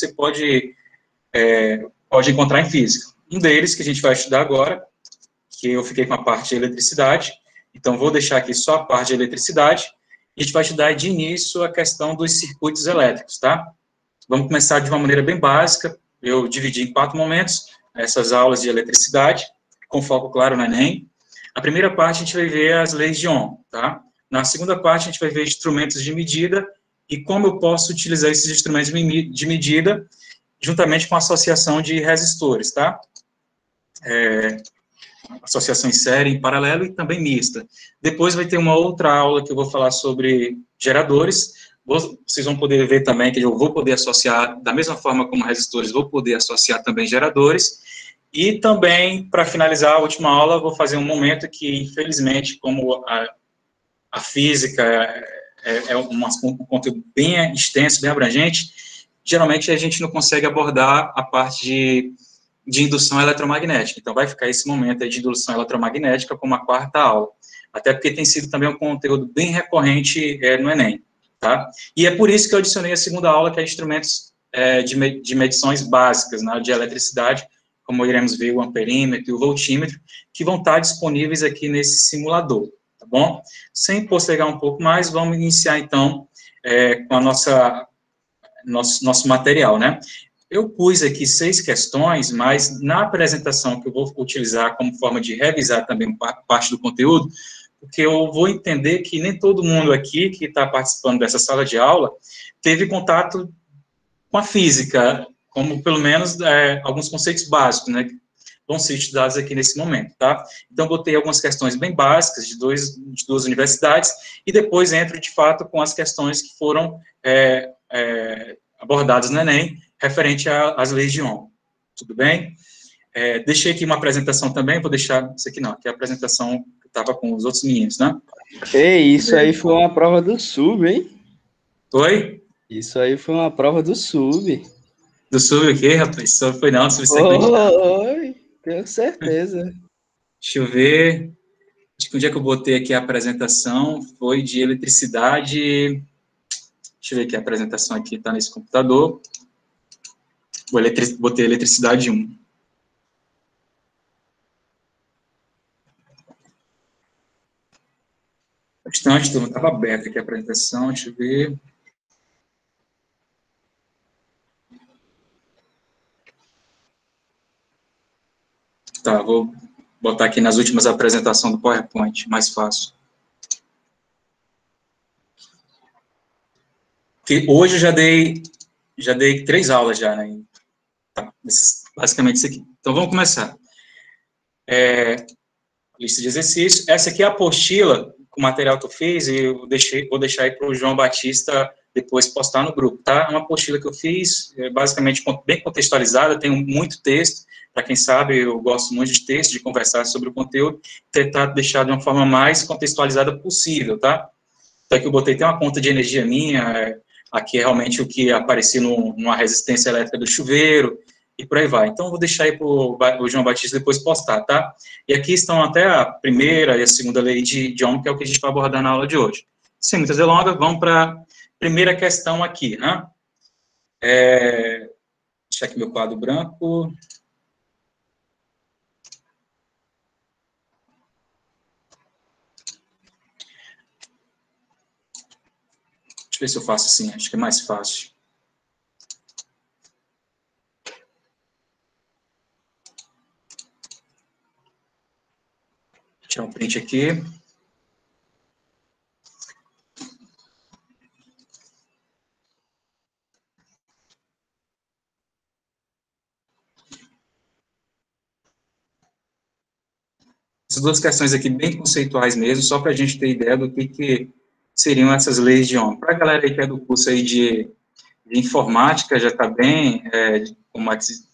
você pode encontrar em física. Um deles, que a gente vai estudar agora, que eu fiquei com a parte de eletricidade, então vou deixar aqui só a parte de eletricidade, e a gente vai estudar de início a questão dos circuitos elétricos, tá? Vamos começar de uma maneira bem básica, eu dividi em 4 momentos, essas aulas de eletricidade, com foco, claro, no Enem. A primeira parte a gente vai ver as leis de Ohm, tá? Na segunda parte a gente vai ver instrumentos de medida e como eu posso utilizar esses instrumentos de medida juntamente com a associação de resistores, tá? Associação em série, em paralelo e também mista. Depois vai ter uma outra aula que eu vou falar sobre geradores. Vocês vão poder ver também que eu vou poder associar, da mesma forma como resistores, vou poder associar também geradores. E também, para finalizar a última aula, vou fazer um momento que, infelizmente, como a física é um conteúdo bem extenso, bem abrangente, geralmente a gente não consegue abordar a parte de indução eletromagnética. Então, vai ficar esse momento aí de indução eletromagnética como a 4ª aula. Até porque tem sido também um conteúdo bem recorrente no Enem, tá? E é por isso que eu adicionei a 2ª aula, que é instrumentos de medições básicas, né, de eletricidade, como iremos ver o amperímetro e o voltímetro, que vão estar disponíveis aqui nesse simulador, tá bom? Sem postergar um pouco mais, vamos iniciar, então, com a nosso material, né? Eu pus aqui 6 questões, mas na apresentação que eu vou utilizar como forma de revisar também parte do conteúdo, porque eu vou entender que nem todo mundo aqui que está participando dessa sala de aula teve contato com a física, como pelo menos alguns conceitos básicos, né, que vão ser estudados aqui nesse momento, tá? Então, botei algumas questões bem básicas de duas universidades, e depois entro, de fato, com as questões que foram abordadas no Enem, referente às leis de Ohm. Tudo bem? Deixei aqui uma apresentação também, vou deixar isso aqui não, aqui é a apresentação que estava com os outros meninos, né? Ei, isso aí foi uma prova do SUB, hein? Oi? Isso aí foi uma prova do SUB. Do SUB o quê, rapaz? Isso foi não, subsequente. Oi, tenho certeza. Deixa eu ver. Acho que um dia que eu botei aqui a apresentação foi de eletricidade. Deixa eu ver aqui a apresentação aqui, está nesse computador. Botei eletricidade 1. Bastante, turma, estava aberta aqui a apresentação, deixa eu ver. Tá, vou botar aqui nas últimas apresentações do PowerPoint, mais fácil. Que hoje eu já dei 3 aulas já, né? Tá, basicamente isso aqui. Então, vamos começar. Lista de exercícios. Essa aqui é a apostila com o material que eu fiz, e eu vou deixar aí para o João Batista depois postar no grupo, tá? É uma apostila que eu fiz, basicamente bem contextualizada, tem muito texto, para quem sabe, eu gosto muito de texto, de conversar sobre o conteúdo, tentar deixar de uma forma mais contextualizada possível, tá? Então, aqui eu botei, tem uma conta de energia minha, aqui é realmente o que aparecia numa resistência elétrica do chuveiro, e por aí vai. Então, vou deixar aí para o João Batista depois postar, tá? E aqui estão até a primeira e a segunda lei de Ohm, que é o que a gente vai abordar na aula de hoje. Sem muitas delongas, vamos para a primeira questão aqui, né? Deixar aqui meu quadro branco. Deixa eu ver se eu faço assim, acho que é mais fácil. Vou tirar um print aqui. Essas 2 questões aqui bem conceituais mesmo, só para a gente ter ideia do que seriam essas leis de Ohm. Para a galera aí que é do curso aí de informática, já está bem,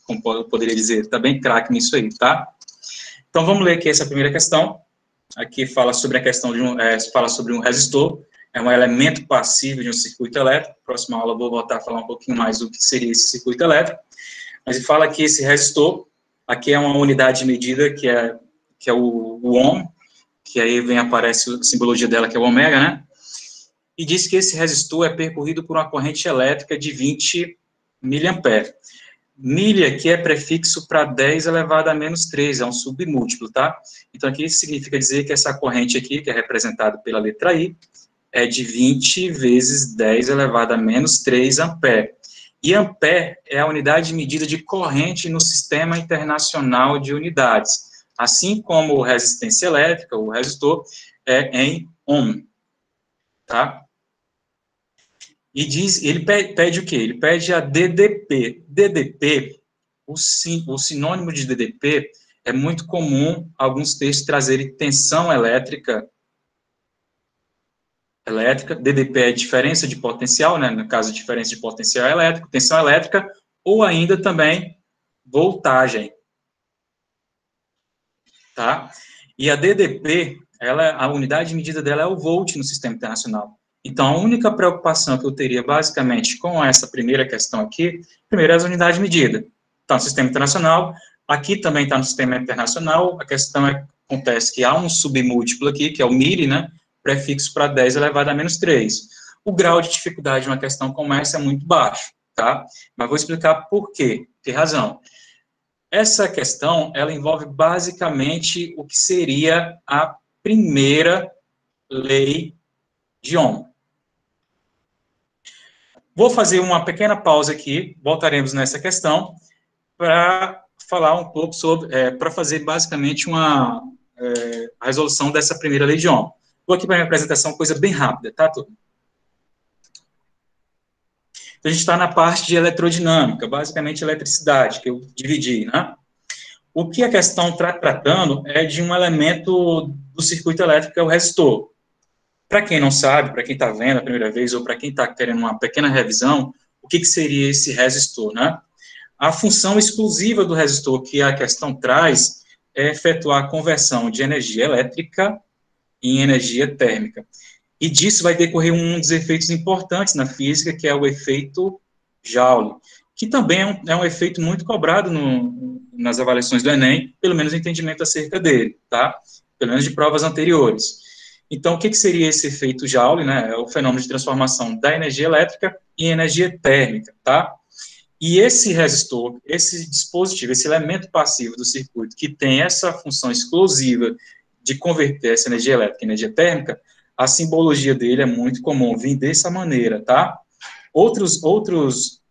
como eu poderia dizer, está bem craque nisso aí, tá? Então, vamos ler aqui essa primeira questão. Aqui fala sobre a questão fala sobre um resistor, é um elemento passivo de um circuito elétrico. Próxima aula eu vou voltar a falar um pouquinho mais do que seria esse circuito elétrico. Mas ele fala que esse resistor, aqui é uma unidade de medida que é o Ohm, que aí aparece a simbologia dela, que é o ômega, né? E diz que esse resistor é percorrido por uma corrente elétrica de 20 miliampere. Milha aqui é prefixo para 10 elevado a menos 3, é um submúltiplo, tá? Então, aqui significa dizer que essa corrente aqui, que é representada pela letra I, é de 20 vezes 10 elevado a menos 3 ampere. E ampere é a unidade de medida de corrente no Sistema Internacional de Unidades, assim como resistência elétrica, o resistor, é em ohm, tá? E ele pede o quê? Ele pede a DDP. DDP, o sinônimo de DDP, é muito comum alguns textos trazerem tensão elétrica. DDP é diferença de potencial, né? No caso, diferença de potencial elétrico, tensão elétrica, ou ainda também voltagem. Tá? E a DDP, a unidade de medida dela é o volt no Sistema Internacional. Então, a única preocupação que eu teria, basicamente, com essa primeira questão aqui, primeiro é as unidades de medida. Está no Sistema Internacional, aqui também está no Sistema Internacional, a questão acontece que há um submúltiplo aqui, que é o milli, né, prefixo para 10 elevado a menos 3. O grau de dificuldade de uma questão como essa é muito baixo, tá? Mas vou explicar por quê, tem razão. Essa questão, ela envolve basicamente o que seria a primeira lei de Ohm. Vou fazer uma pequena pausa aqui, voltaremos nessa questão, para falar um pouco sobre, para fazer basicamente a resolução dessa primeira lei de Ohm. Vou aqui para a minha apresentação, coisa bem rápida, tá, turma? Então, a gente está na parte de eletrodinâmica, basicamente eletricidade, que eu dividi, né? O que a questão está tratando é de um elemento do circuito elétrico, que é o resistor. Para quem não sabe, para quem está vendo a primeira vez, ou para quem está querendo uma pequena revisão, o que seria esse resistor, né? A função exclusiva do resistor que a questão traz é efetuar a conversão de energia elétrica em energia térmica. E disso vai decorrer um dos efeitos importantes na física, que é o efeito Joule, que também é um efeito muito cobrado nas avaliações do Enem, pelo menos o entendimento acerca dele, tá? Pelo menos de provas anteriores. Então, o que seria esse efeito Joule, né? É o fenômeno de transformação da energia elétrica em energia térmica, tá? E esse resistor, esse dispositivo, esse elemento passivo do circuito, que tem essa função exclusiva de converter essa energia elétrica em energia térmica, a simbologia dele é muito comum, vir dessa maneira, tá? Outros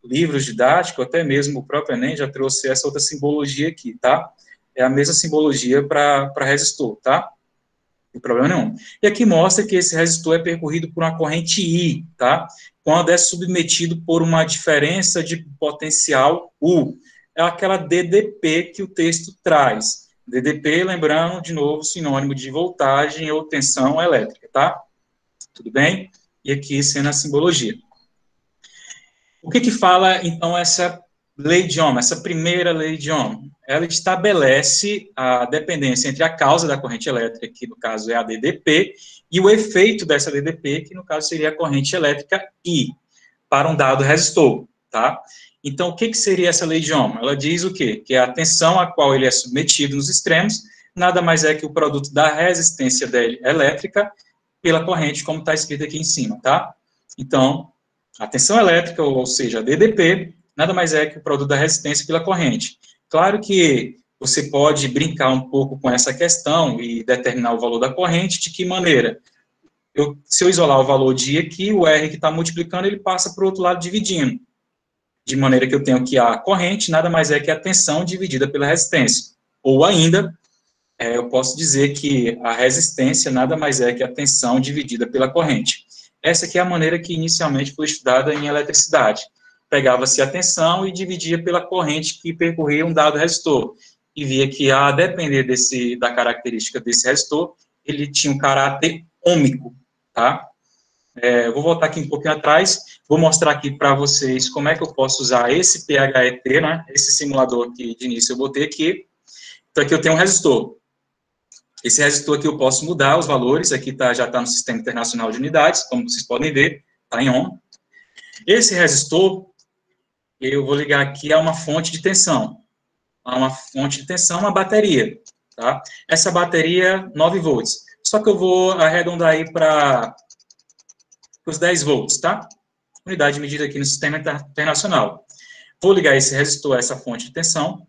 livros didáticos, até mesmo o próprio Enem já trouxe essa outra simbologia aqui, tá? É a mesma simbologia para resistor, tá? Não tem problema nenhum. E aqui mostra que esse resistor é percorrido por uma corrente I, tá? Quando é submetido por uma diferença de potencial U. É aquela DDP que o texto traz. DDP, lembrando, de novo, sinônimo de voltagem ou tensão elétrica, tá? Tudo bem? E aqui sendo a simbologia. O que fala, então, essa lei de Ohm, essa primeira lei de Ohm? Ela estabelece a dependência entre a causa da corrente elétrica, que no caso é a DDP, e o efeito dessa DDP, que no caso seria a corrente elétrica I, para um dado resistor, tá? Então, o que seria essa lei de Ohm? Ela diz o quê? Que a tensão a qual ele é submetido nos extremos nada mais é que o produto da resistência dele elétrica pela corrente, como está escrito aqui em cima, tá? Então, a tensão elétrica, ou seja, a DDP, nada mais é que o produto da resistência pela corrente. Claro que você pode brincar um pouco com essa questão e determinar o valor da corrente, de que maneira? Se eu isolar o valor de I aqui, o R que está multiplicando, ele passa para o outro lado dividindo. De maneira que eu tenho que a corrente nada mais é que a tensão dividida pela resistência. Ou ainda, eu posso dizer que a resistência nada mais é que a tensão dividida pela corrente. Essa aqui é a maneira que inicialmente foi estudada em eletricidade. Pegava-se a tensão e dividia pela corrente que percorria um dado resistor. E via que, a depender da característica desse resistor, ele tinha um caráter ômico, tá? Eu vou voltar aqui um pouquinho atrás, vou mostrar aqui para vocês como é que eu posso usar esse PHET, né? Esse simulador aqui de início eu botei aqui. Então, aqui eu tenho um resistor. Esse resistor aqui eu posso mudar os valores, aqui já está no Sistema Internacional de Unidades, como vocês podem ver, está em ohm. Esse resistor, eu vou ligar aqui a uma fonte de tensão. A uma fonte de tensão, uma bateria, tá? Essa bateria, 9 volts. Só que eu vou arredondar aí para os 10 volts, tá? Unidade de medida aqui no Sistema Internacional. Vou ligar esse resistor a essa fonte de tensão.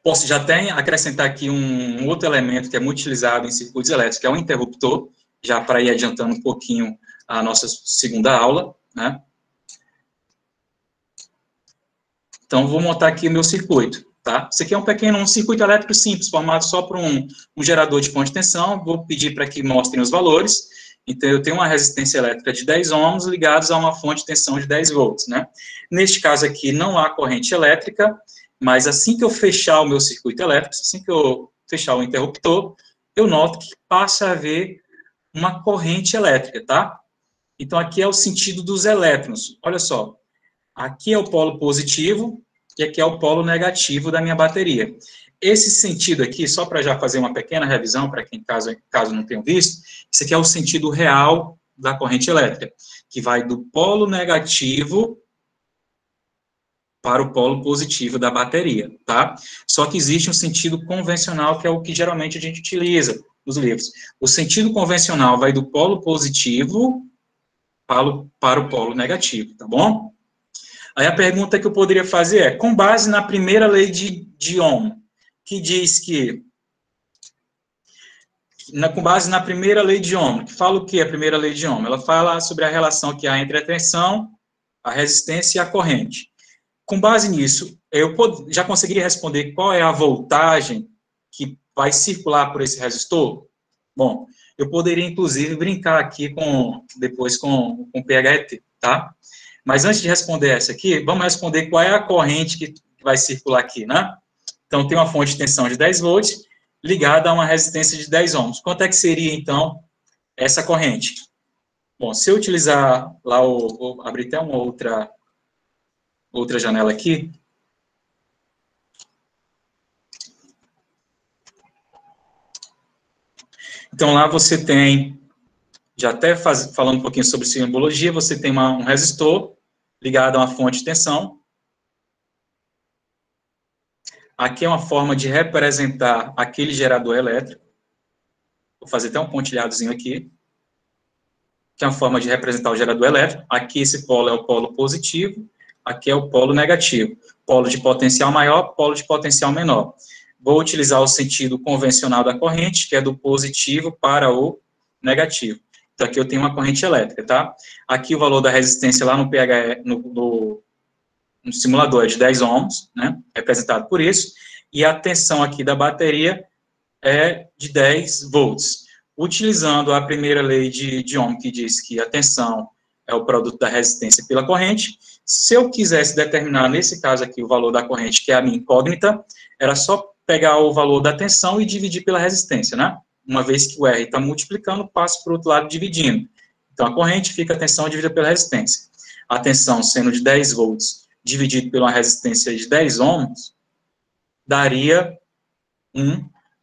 Posso já até acrescentar aqui um outro elemento que é muito utilizado em circuitos elétricos, que é o interruptor, já para ir adiantando um pouquinho a nossa segunda aula, né? Então, vou montar aqui o meu circuito, tá? Isso aqui é um circuito elétrico simples, formado só por um gerador de fonte de tensão. Vou pedir para que mostrem os valores. Então, eu tenho uma resistência elétrica de 10 ohms ligados a uma fonte de tensão de 10 volts, né? Neste caso aqui, não há corrente elétrica, mas assim que eu fechar o meu circuito elétrico, assim que eu fechar o interruptor, eu noto que passa a haver uma corrente elétrica, tá? Então, aqui é o sentido dos elétrons. Olha só, aqui é o polo positivo e aqui é o polo negativo da minha bateria. Esse sentido aqui, só para já fazer uma pequena revisão, para quem caso não tenha visto, isso aqui é o sentido real da corrente elétrica, que vai do polo negativo para o polo positivo da bateria, tá? Só que existe um sentido convencional, que é o que geralmente a gente utiliza nos livros. O sentido convencional vai do polo positivo para o polo negativo, tá bom? Aí a pergunta que eu poderia fazer é, com base na primeira lei de Ohm, que diz que, com base na primeira lei de Ohm, que fala o que é a primeira lei de Ohm? Ela fala sobre a relação que há entre a tensão, a resistência e a corrente. Com base nisso, eu já conseguiria responder qual é a voltagem que vai circular por esse resistor? Bom, eu poderia, inclusive, brincar aqui depois com o PHET, tá? Mas antes de responder essa aqui, vamos responder qual é a corrente que vai circular aqui, né? Então, tem uma fonte de tensão de 10 volts ligada a uma resistência de 10 ohms. Quanto é que seria, então, essa corrente? Bom, se eu utilizar lá, vou abrir até uma outra janela aqui. Então, lá você tem, já até falando um pouquinho sobre simbologia, você tem um resistor ligado a uma fonte de tensão. Aqui é uma forma de representar aquele gerador elétrico. Vou fazer até um pontilhadozinho aqui, que é uma forma de representar o gerador elétrico. Aqui esse polo é o polo positivo, aqui é o polo negativo. Polo de potencial maior, polo de potencial menor. Vou utilizar o sentido convencional da corrente, que é do positivo para o negativo. Então, aqui eu tenho uma corrente elétrica, tá? Aqui o valor da resistência lá no PHE, no simulador é de 10 ohms, né? Representado por isso. E a tensão aqui da bateria é de 10 volts. Utilizando a primeira lei de Ohm, que diz que a tensão é o produto da resistência pela corrente, se eu quisesse determinar, nesse caso aqui, o valor da corrente, que é a minha incógnita, era só pegar o valor da tensão e dividir pela resistência, né? Uma vez que o R está multiplicando, passo para o outro lado dividindo. Então, a corrente fica a tensão dividida pela resistência. A tensão sendo de 10 volts dividido pela resistência de 10 ohms, daria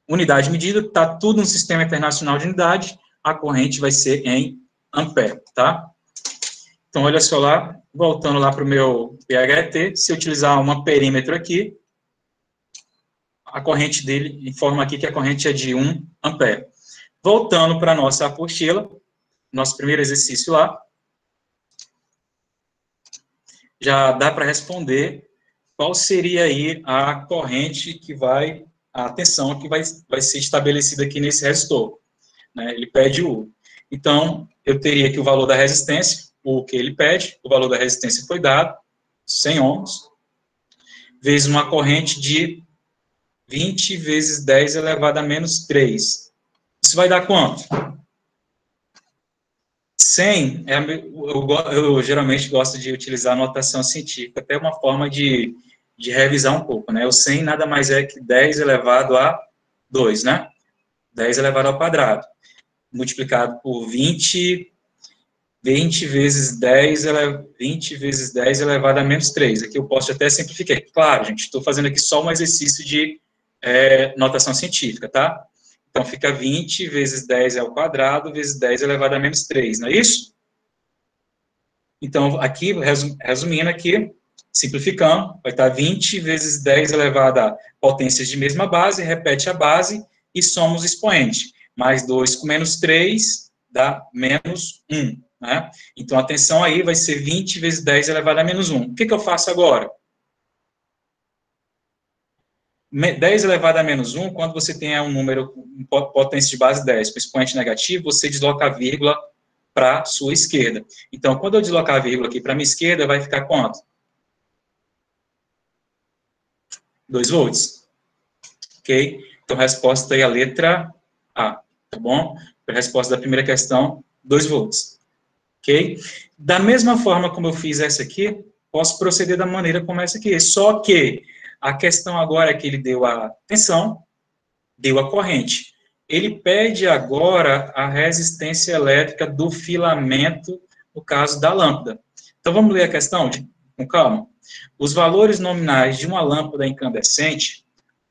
unidade medida, está tudo no Sistema Internacional de Unidade, a corrente vai ser em ampere, tá? Então, olha só lá, voltando lá para o meu PHET, se eu utilizar um perímetro aqui, a corrente dele informa aqui que a corrente é de 1 ampere. Voltando para a nossa apostila, nosso primeiro exercício lá, já dá para responder qual seria aí a corrente que vai, a tensão que vai ser estabelecida aqui nesse resistor. Né? Ele pede U. Então, eu teria que o valor da resistência, o que ele pede, o valor da resistência foi dado, 100 ohms, vezes uma corrente de 20 vezes 10 elevado a menos 3. Isso vai dar quanto? 100, eu geralmente gosto de utilizar a notação científica, até uma forma de revisar um pouco, né? O 100 nada mais é que 10 elevado a 2, né? 10 elevado ao quadrado, multiplicado por 20 vezes 10 elevado a menos 3. Aqui eu posso até simplificar. Claro, gente, estou fazendo aqui só um exercício de notação científica, tá? Então, fica 20 vezes 10 ao quadrado, vezes 10 elevado a menos 3, não é isso? Então, aqui, resumindo aqui, simplificando, vai estar 20 vezes 10 elevado a potências de mesma base, repete a base e somos expoente. Mais 2 com menos 3 dá menos 1. né? Então, a tensão aí vai ser 20 vezes 10 elevado a menos 1. O que eu faço agora? 10 elevado a menos 1, quando você tem um número com potência de base 10, com expoente negativo, você desloca a vírgula para a sua esquerda. Então, quando eu deslocar a vírgula aqui para a minha esquerda, vai ficar quanto? 2 volts. Ok? Então, a resposta aí é a letra A, tá bom? A resposta da primeira questão, 2 volts. Ok? Da mesma forma como eu fiz essa aqui, posso proceder da maneira como essa aqui. Só que a questão agora é que ele deu a tensão, deu a corrente. Ele pede agora a resistência elétrica do filamento, no caso da lâmpada. Então, vamos ler a questão com calma. Os valores nominais de uma lâmpada incandescente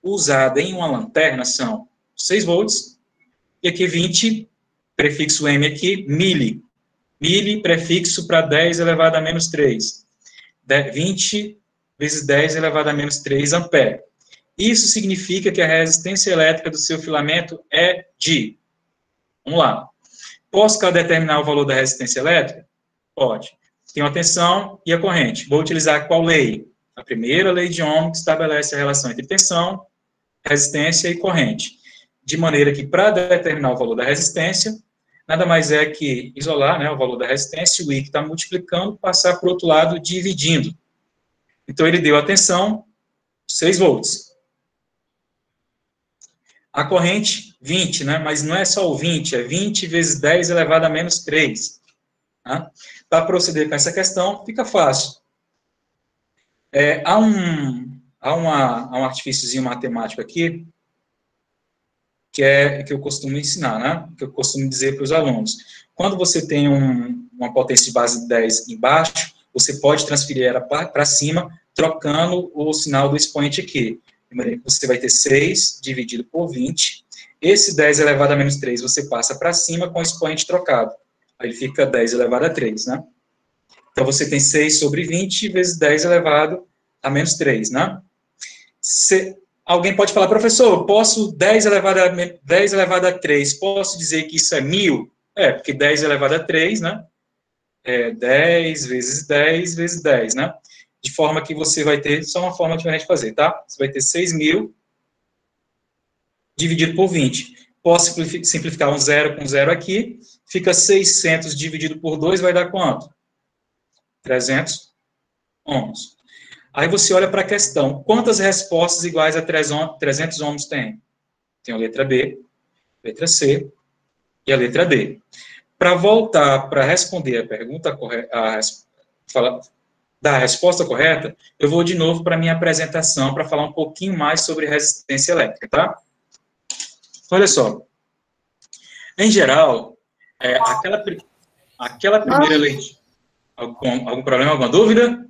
usada em uma lanterna são 6 volts, e aqui 20, prefixo M aqui, mili. Mili, prefixo para 10 elevado a menos 3. 20 vezes 10 elevado a menos 3 ampere. Isso significa que a resistência elétrica do seu filamento é de... Vamos lá. Posso determinar o valor da resistência elétrica? Pode. Tenho a tensão e a corrente. Vou utilizar qual lei? A primeira lei de Ohm, que estabelece a relação entre tensão, resistência e corrente. De maneira que, para determinar o valor da resistência, nada mais é que isolar, né, o valor da resistência, o I que está multiplicando, passar para o outro lado, dividindo. Então, ele deu a tensão, 6 volts. A corrente, 20, né, mas não é só o 20, é 20 vezes 10 elevado a menos 3. Tá? Para proceder com essa questão, fica fácil. Há um artifíciozinho matemático aqui, que eu costumo ensinar, né? Que eu costumo dizer para os alunos. Quando você tem uma potência de base 10 embaixo, você pode transferir ela para cima, trocando o sinal do expoente aqui. De maneira que você vai ter 6 dividido por 20. Esse 10 elevado a menos 3 você passa para cima com o expoente trocado. Aí ele fica 10 elevado a 3, né? Então, você tem 6 sobre 20 vezes 10 elevado a menos 3, né? Alguém pode falar, professor, posso 10 elevado a 3, posso dizer que isso é 1000? Porque 10 elevado a 3, né? 10 vezes 10 vezes 10, né? De forma que você vai ter, só uma forma diferente de fazer, tá? Você vai ter 6.000 dividido por 20. Posso simplificar um zero com zero aqui, fica 600 dividido por 2, vai dar quanto? 300 ohms. Aí você olha para a questão, quantas respostas iguais a 300 ohms tem? Tem a letra B, a letra C e a letra D. Para voltar para responder a pergunta correta, dar a resposta correta, eu vou de novo para a minha apresentação para falar um pouquinho mais sobre resistência elétrica, tá? Olha só. Em geral, aquela primeira lei... Algum problema, alguma dúvida?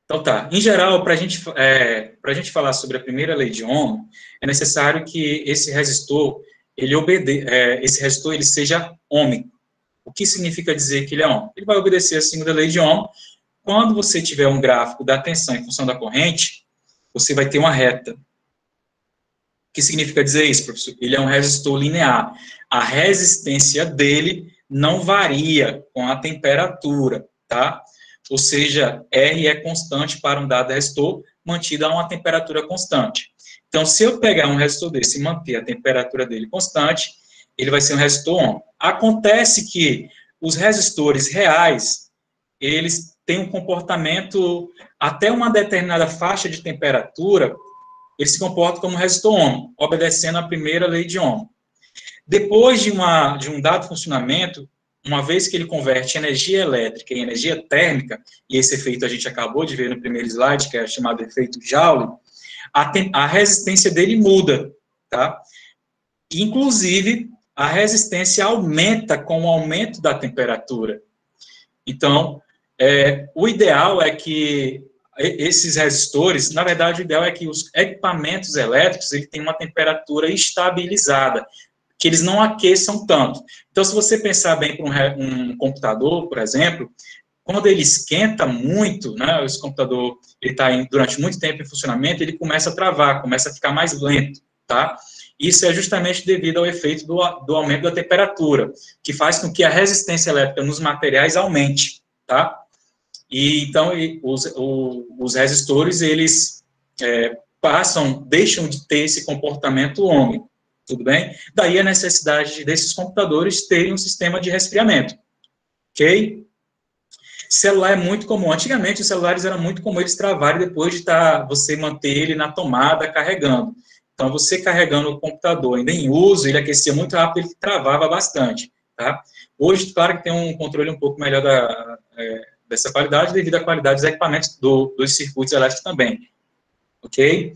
Então tá. Em geral, para a gente falar sobre a primeira lei de Ohm, é necessário que esse resistor ele seja ohmico. O que significa dizer que ele é ohm? Ele vai obedecer a segunda lei de Ohm. Quando você tiver um gráfico da tensão em função da corrente, você vai ter uma reta. O que significa dizer isso, professor? Ele é um resistor linear. A resistência dele não varia com a temperatura, tá? Ou seja, R é constante para um dado resistor, mantida a uma temperatura constante. Então, se eu pegar um resistor desse e manter a temperatura dele constante, ele vai ser um resistor ohm. Acontece que os resistores reais, eles têm um comportamento, até uma determinada faixa de temperatura, eles se comportam como resistor ohm, obedecendo a primeira lei de Ohm. Depois de um dado funcionamento, uma vez que ele converte energia elétrica em energia térmica, e esse efeito a gente acabou de ver no primeiro slide, que é chamado efeito Joule, a resistência dele muda, tá? Inclusive, a resistência aumenta com o aumento da temperatura. Então, o ideal é que esses resistores, na verdade, o ideal é que os equipamentos elétricos ele tenham uma temperatura estabilizada, que eles não aqueçam tanto. Então, se você pensar bem para um computador, por exemplo, quando ele esquenta muito, né, esse computador está durante muito tempo em funcionamento, ele começa a travar, começa a ficar mais lento, tá? Isso é justamente devido ao efeito do aumento da temperatura, que faz com que a resistência elétrica nos materiais aumente, tá? E então os resistores, eles deixam de ter esse comportamento ômico, tudo bem? Daí a necessidade desses computadores terem um sistema de resfriamento, ok? Celular é muito comum. Antigamente, os celulares era muito comum eles travarem depois de você manter ele na tomada carregando. Então, você carregando o computador ainda em uso, ele aquecia muito rápido, ele travava bastante, tá? Hoje, claro que tem um controle um pouco melhor dessa qualidade, devido à qualidade dos equipamentos dos circuitos elétricos também, ok?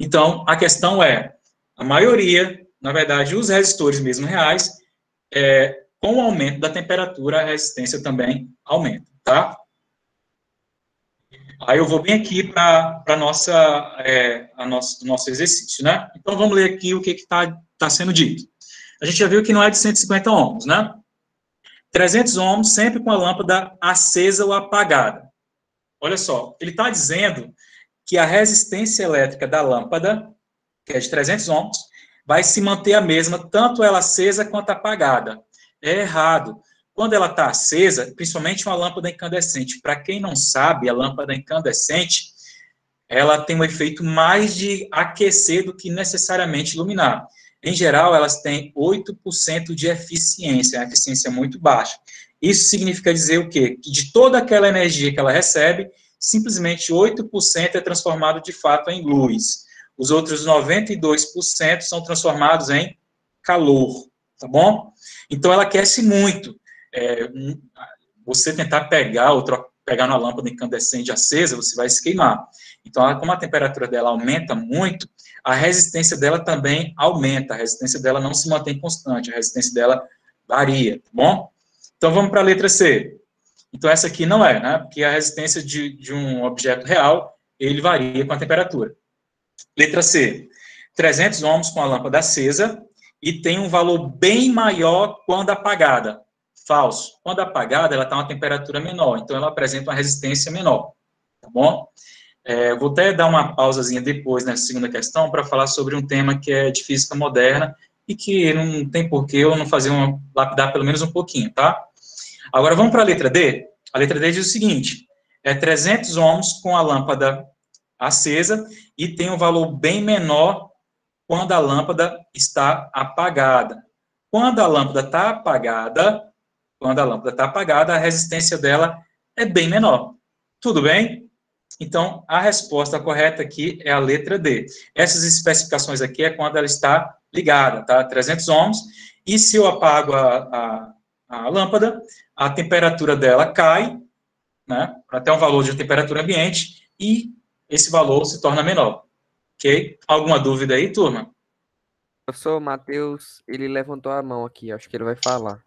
Então, a questão é, a maioria, na verdade, os resistores mesmo reais, com o aumento da temperatura, a resistência também aumenta, tá? Aí eu vou bem aqui para nosso exercício, né? Então, vamos ler aqui o que está sendo dito. A gente já viu que não é de 150 ohms, né? 300 ohms sempre com a lâmpada acesa ou apagada. Olha só, ele está dizendo que a resistência elétrica da lâmpada, que é de 300 ohms, vai se manter a mesma, tanto ela acesa quanto apagada. É errado. Quando ela está acesa, principalmente uma lâmpada incandescente, para quem não sabe, a lâmpada incandescente, ela tem um efeito mais de aquecer do que necessariamente iluminar. Em geral, elas têm 8% de eficiência, uma eficiência muito baixa. Isso significa dizer o quê? Que de toda aquela energia que ela recebe, simplesmente 8% é transformado de fato em luz. Os outros 92% são transformados em calor, tá bom? Então, ela aquece muito. Você tentar pegar uma lâmpada incandescente acesa, você vai se queimar. Então, como a temperatura dela aumenta muito, a resistência dela também aumenta. A resistência dela não se mantém constante, a resistência dela varia, tá bom? Então, vamos para a letra C. Então, essa aqui não é, né? Porque a resistência de um objeto real, ele varia com a temperatura. Letra C. 300 ohms com a lâmpada acesa e tem um valor bem maior quando apagada. Falso. Quando apagada, ela está a uma temperatura menor, então ela apresenta uma resistência menor, tá bom? Vou até dar uma pausazinha depois nessa segunda questão para falar sobre um tema que é de física moderna e que não tem porquê eu não fazer lapidar pelo menos um pouquinho, tá? Agora vamos para a letra D. A letra D diz o seguinte, 300 ohms com a lâmpada acesa e tem um valor bem menor quando a lâmpada está apagada. Quando a lâmpada está apagada, a resistência dela é bem menor. Tudo bem? Então, a resposta correta aqui é a letra D. Essas especificações aqui é quando ela está ligada, tá? 300 ohms. E se eu apago a lâmpada, a temperatura dela cai, né? Até um valor de temperatura ambiente e esse valor se torna menor. Ok? Alguma dúvida aí, turma? Professor Matheus, ele levantou a mão aqui, acho que ele vai falar.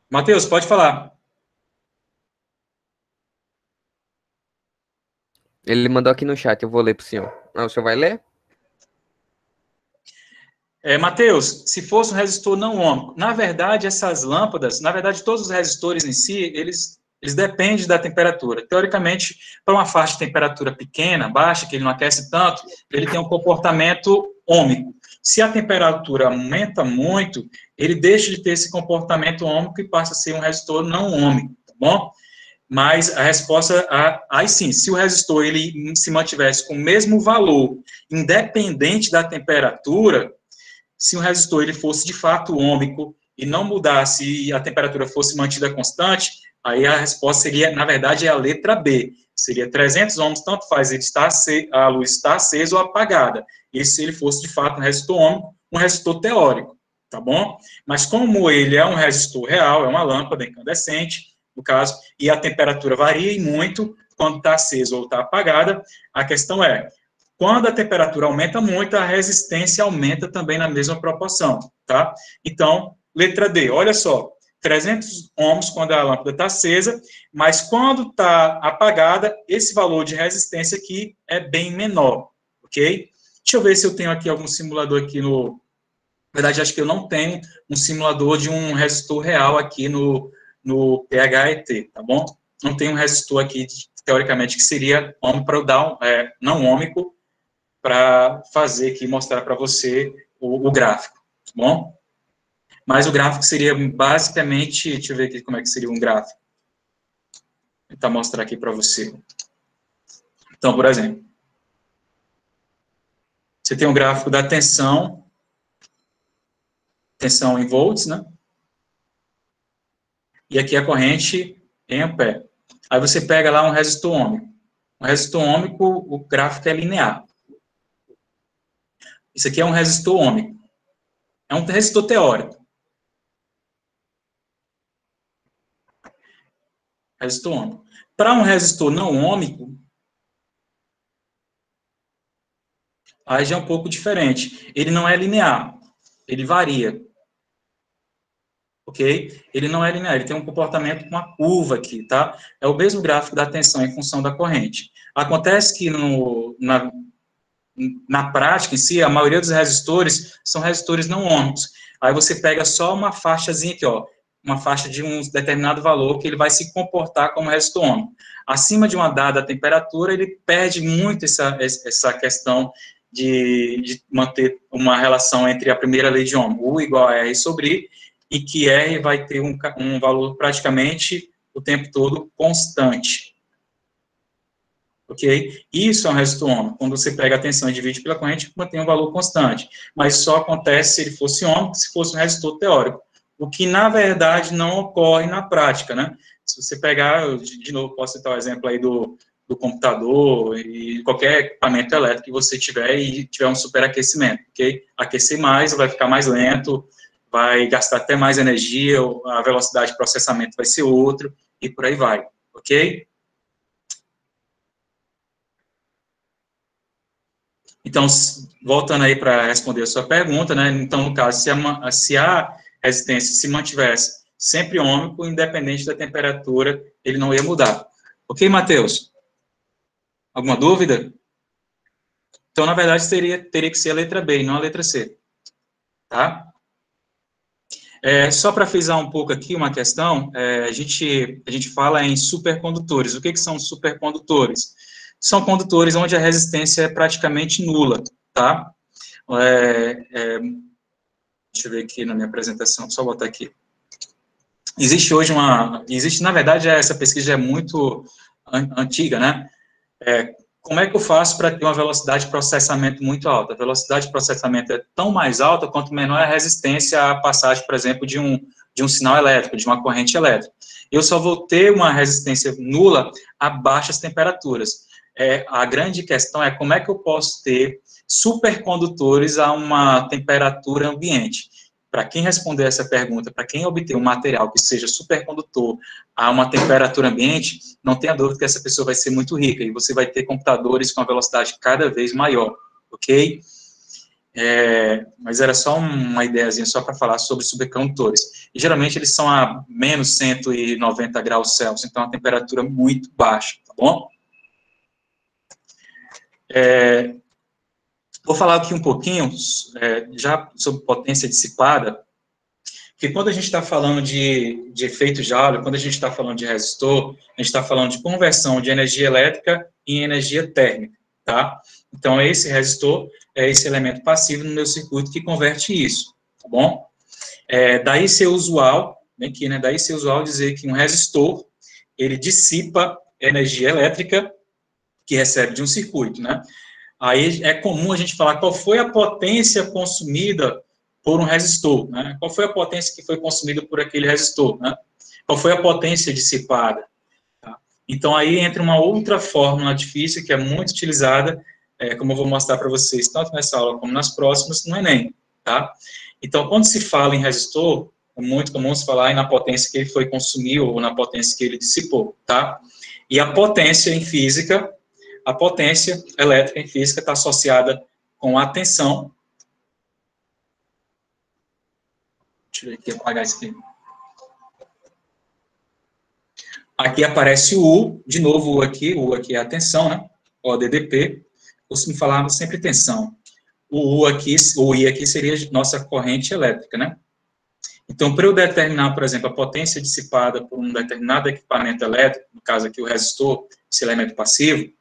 Matheus, pode falar. Ele mandou aqui no chat, eu vou ler para o senhor. Não, o senhor vai ler? Matheus, se fosse um resistor não ômico, na verdade, essas lâmpadas, na verdade, todos os resistores em si, eles dependem da temperatura. Teoricamente, para uma faixa de temperatura pequena, baixa, que ele não aquece tanto, ele tem um comportamento ômico. Se a temperatura aumenta muito, ele deixa de ter esse comportamento ômico e passa a ser um resistor não ômico, tá bom? Mas a resposta, aí sim, se o resistor ele se mantivesse com o mesmo valor, independente da temperatura, se o resistor ele fosse de fato ômico e não mudasse e a temperatura fosse mantida constante, aí a resposta seria, na verdade, é a letra B. Seria 300 ohms, tanto faz a luz está acesa ou apagada. E se ele fosse de fato um resistor ômico, um resistor teórico, tá bom? Mas como ele é um resistor real, é uma lâmpada incandescente, no caso, e a temperatura varia e muito quando está acesa ou está apagada, a questão é, quando a temperatura aumenta muito, a resistência aumenta também na mesma proporção, tá? Então, letra D, olha só, 300 ohms quando a lâmpada está acesa, mas quando está apagada, esse valor de resistência aqui é bem menor, ok? Deixa eu ver se eu tenho aqui algum simulador aqui no... Na verdade, acho que eu não tenho um simulador de um resistor real aqui no PHET, tá bom? Não tem um resistor aqui, teoricamente, que seria ômico para não ômico, para fazer aqui, mostrar para você o gráfico, tá bom? Mas o gráfico seria basicamente, deixa eu ver aqui como é que seria um gráfico. Vou tentar mostrar aqui para você. Então, por exemplo, você tem um gráfico da tensão em volts, né? E aqui a corrente em ampere. Aí você pega lá um resistor ôhmico. Um resistor ôhmico, o gráfico é linear. Isso aqui é um resistor ôhmico. É um resistor teórico. Resistor ôhmico. Para um resistor não ôhmico, aí já é um pouco diferente. Ele não é linear. Ele varia. Ok? Ele não é linear, ele tem um comportamento com uma curva aqui, tá? É o mesmo gráfico da tensão em função da corrente. Acontece que na prática em si, a maioria dos resistores são resistores não ôhmicos. Aí você pega só uma faixazinha aqui, ó, uma faixa de um determinado valor que ele vai se comportar como resistor ôhmico. Acima de uma dada temperatura, ele perde muito essa questão de manter uma relação entre a primeira lei de Ohm, U igual a R sobre I, e que R vai ter um valor praticamente o tempo todo constante. Ok? Isso é um resistor ôhmico. Quando você pega a tensão e divide pela corrente, mantém um valor constante. Mas só acontece se ele fosse ôhmico, se fosse um resistor teórico. O que, na verdade, não ocorre na prática, né? Se você pegar, de novo, posso citar o exemplo aí do computador e qualquer equipamento elétrico que você tiver e tiver um superaquecimento, ok? Aquecer mais, vai ficar mais lento, vai gastar até mais energia, a velocidade de processamento vai ser outro, e por aí vai, ok? Então, voltando aí para responder a sua pergunta, né? Então, no caso, se a resistência se mantivesse sempre ôhmico, independente da temperatura, ele não ia mudar. Ok, Matheus? Alguma dúvida? Então, na verdade, teria que ser a letra B e não a letra C. Tá? Só para frisar um pouco aqui uma questão, a gente fala em supercondutores. O que são supercondutores? São condutores onde a resistência é praticamente nula, tá? Deixa eu ver aqui na minha apresentação, só botar aqui. Na verdade, essa pesquisa é muito antiga, né? Como é que eu faço para ter uma velocidade de processamento muito alta? A velocidade de processamento é tão mais alta quanto menor é a resistência à passagem, por exemplo, de um sinal elétrico, de uma corrente elétrica. Eu só vou ter uma resistência nula a baixas temperaturas. A grande questão é como é que eu posso ter supercondutores a uma temperatura ambiente. Para quem responder essa pergunta, para quem obter um material que seja supercondutor a uma temperatura ambiente, não tenha dúvida que essa pessoa vai ser muito rica e você vai ter computadores com uma velocidade cada vez maior, ok? Mas era só uma ideiazinha só para falar sobre supercondutores. E geralmente eles são a menos 190 graus Celsius, então a temperatura muito baixa, tá bom? Vou falar aqui um pouquinho, já sobre potência dissipada, porque quando a gente está falando de efeito Joule, quando a gente está falando de resistor, a gente está falando de conversão de energia elétrica em energia térmica, tá? Então, esse resistor é esse elemento passivo no meu circuito que converte isso, tá bom? Daí ser usual, bem aqui, né? Daí ser usual dizer que um resistor, ele dissipa energia elétrica que recebe de um circuito, né? Aí é comum a gente falar qual foi a potência consumida por um resistor, né? Qual foi a potência que foi consumida por aquele resistor, né? Qual foi a potência dissipada? Tá? Então, aí entra uma outra fórmula difícil que é muito utilizada, como eu vou mostrar para vocês, tanto nessa aula como nas próximas, no Enem, tá? Então, quando se fala em resistor, é muito comum se falar na potência que ele foi consumido ou na potência que ele dissipou, tá? E a potência em física, a potência elétrica em física está associada com a tensão. Deixa eu ver aqui, apagar isso aqui. Aqui aparece o U, de novo o aqui é a tensão, né? O DDP, costumo falar sempre tensão. O U aqui, o I aqui seria nossa corrente elétrica, né? Então, para eu determinar, por exemplo, a potência dissipada por um determinado equipamento elétrico, no caso aqui o resistor, esse elemento passivo,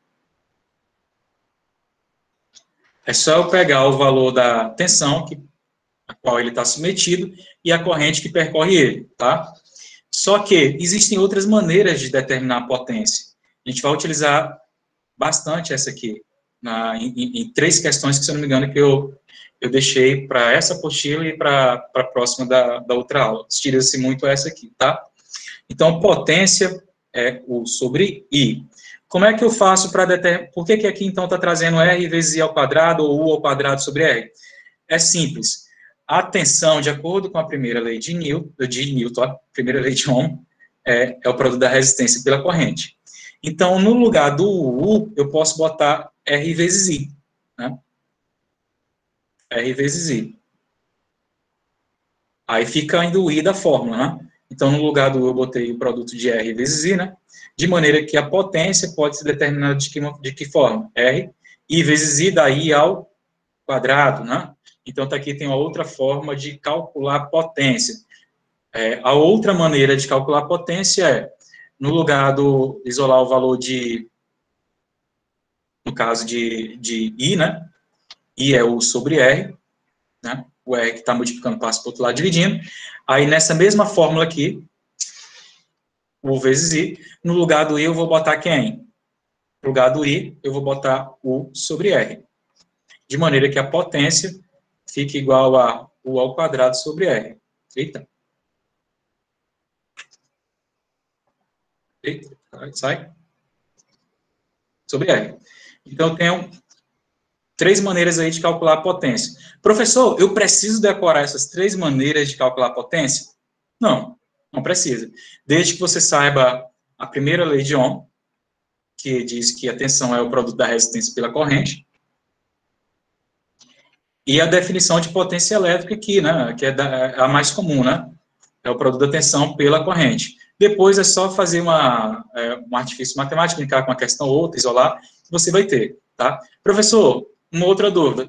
É só eu pegar o valor da tensão a qual ele está submetido e a corrente que percorre ele, tá? Só que existem outras maneiras de determinar a potência. A gente vai utilizar bastante essa aqui, em três questões que, se eu não me engano, que eu deixei para essa apostila e para a próxima da outra aula. Tira-se muito essa aqui, tá? Então, potência é U sobre I. Como é que eu faço para determinar... Por que aqui, então, está trazendo R vezes I ao quadrado ou U ao quadrado sobre R? É simples. A tensão, de acordo com a primeira lei de Newton, a primeira lei de Ohm, é o produto da resistência pela corrente. Então, no lugar do U, eu posso botar R vezes I. Né? R vezes I. Aí fica ainda o I da fórmula, né? Então, no lugar do U, eu botei o produto de R vezes I, né? De maneira que a potência pode ser determinada de que forma? R, I vezes I dá I ao quadrado, né? Então, tá aqui tem uma outra forma de calcular a potência. A outra maneira de calcular a potência é, no lugar do isolar o valor no caso de I, né? I é U sobre R, né? O R que está multiplicando passa para o outro lado dividindo. Aí, nessa mesma fórmula aqui, U vezes I, no lugar do I eu vou botar quem? No lugar do I, eu vou botar U sobre R. De maneira que a potência fique igual a U ao quadrado sobre R. Eita. Eita, sai. Sobre R. Então, eu tenho três maneiras aí de calcular a potência. Professor, eu preciso decorar essas três maneiras de calcular a potência? Não, não precisa. Desde que você saiba a primeira lei de Ohm, que diz que a tensão é o produto da resistência pela corrente, e a definição de potência elétrica aqui, né, que é a mais comum, né, é o produto da tensão pela corrente. Depois é só fazer um artifício matemático, brincar com uma questão ou outra, isolar, que você vai ter, tá? Professor, uma outra dúvida.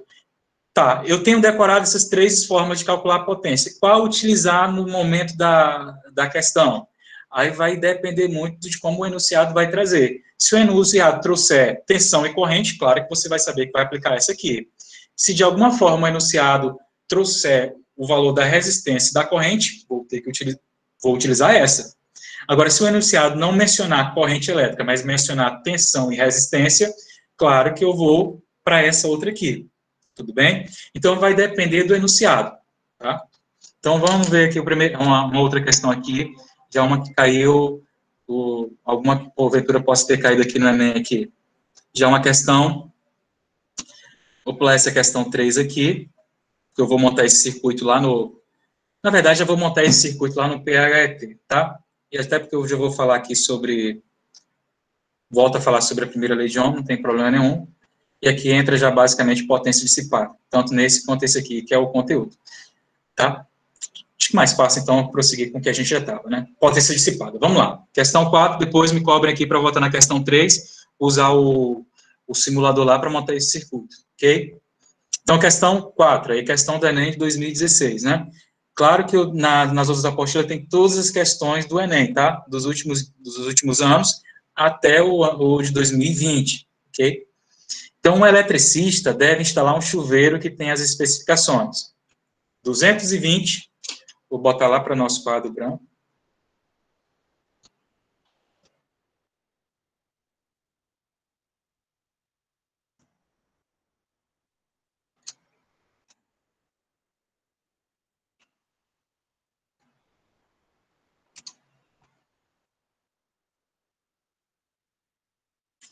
Tá, eu tenho decorado essas três formas de calcular a potência. Qual utilizar no momento da questão? Aí vai depender muito de como o enunciado vai trazer. Se o enunciado trouxer tensão e corrente, claro que você vai saber que vai aplicar essa aqui. Se de alguma forma o enunciado trouxer o valor da resistência da corrente, vou utilizar essa. Agora, se o enunciado não mencionar corrente elétrica, mas mencionar tensão e resistência, claro que eu vou para essa outra aqui. Tudo bem? Então, vai depender do enunciado. Tá? Então, vamos ver aqui uma outra questão aqui, já uma que caiu, alguma que porventura possa ter caído aqui no Enem aqui. Já uma questão, vou pular essa questão 3 aqui, que eu vou montar esse circuito lá no... Na verdade, eu vou montar esse circuito lá no PHET, tá? E até porque eu já vou falar aqui sobre... Volto a falar sobre a primeira lei de Ohm, não tem problema nenhum. E aqui entra já basicamente potência dissipada, tanto nesse quanto esse aqui, que é o conteúdo. Tá? Acho que mais fácil, então, prosseguir com o que a gente já estava, né? Potência dissipada. Vamos lá. Questão 4, depois me cobrem aqui para voltar na questão 3, usar o simulador lá para montar esse circuito, ok? Então, questão 4, aí questão do Enem de 2016, né? Claro que nas outras apostilas tem todas as questões do Enem, tá? Dos últimos anos até o de 2020, ok? Então, um eletricista deve instalar um chuveiro que tem as especificações. 220, vou botar lá para nosso quadro branco.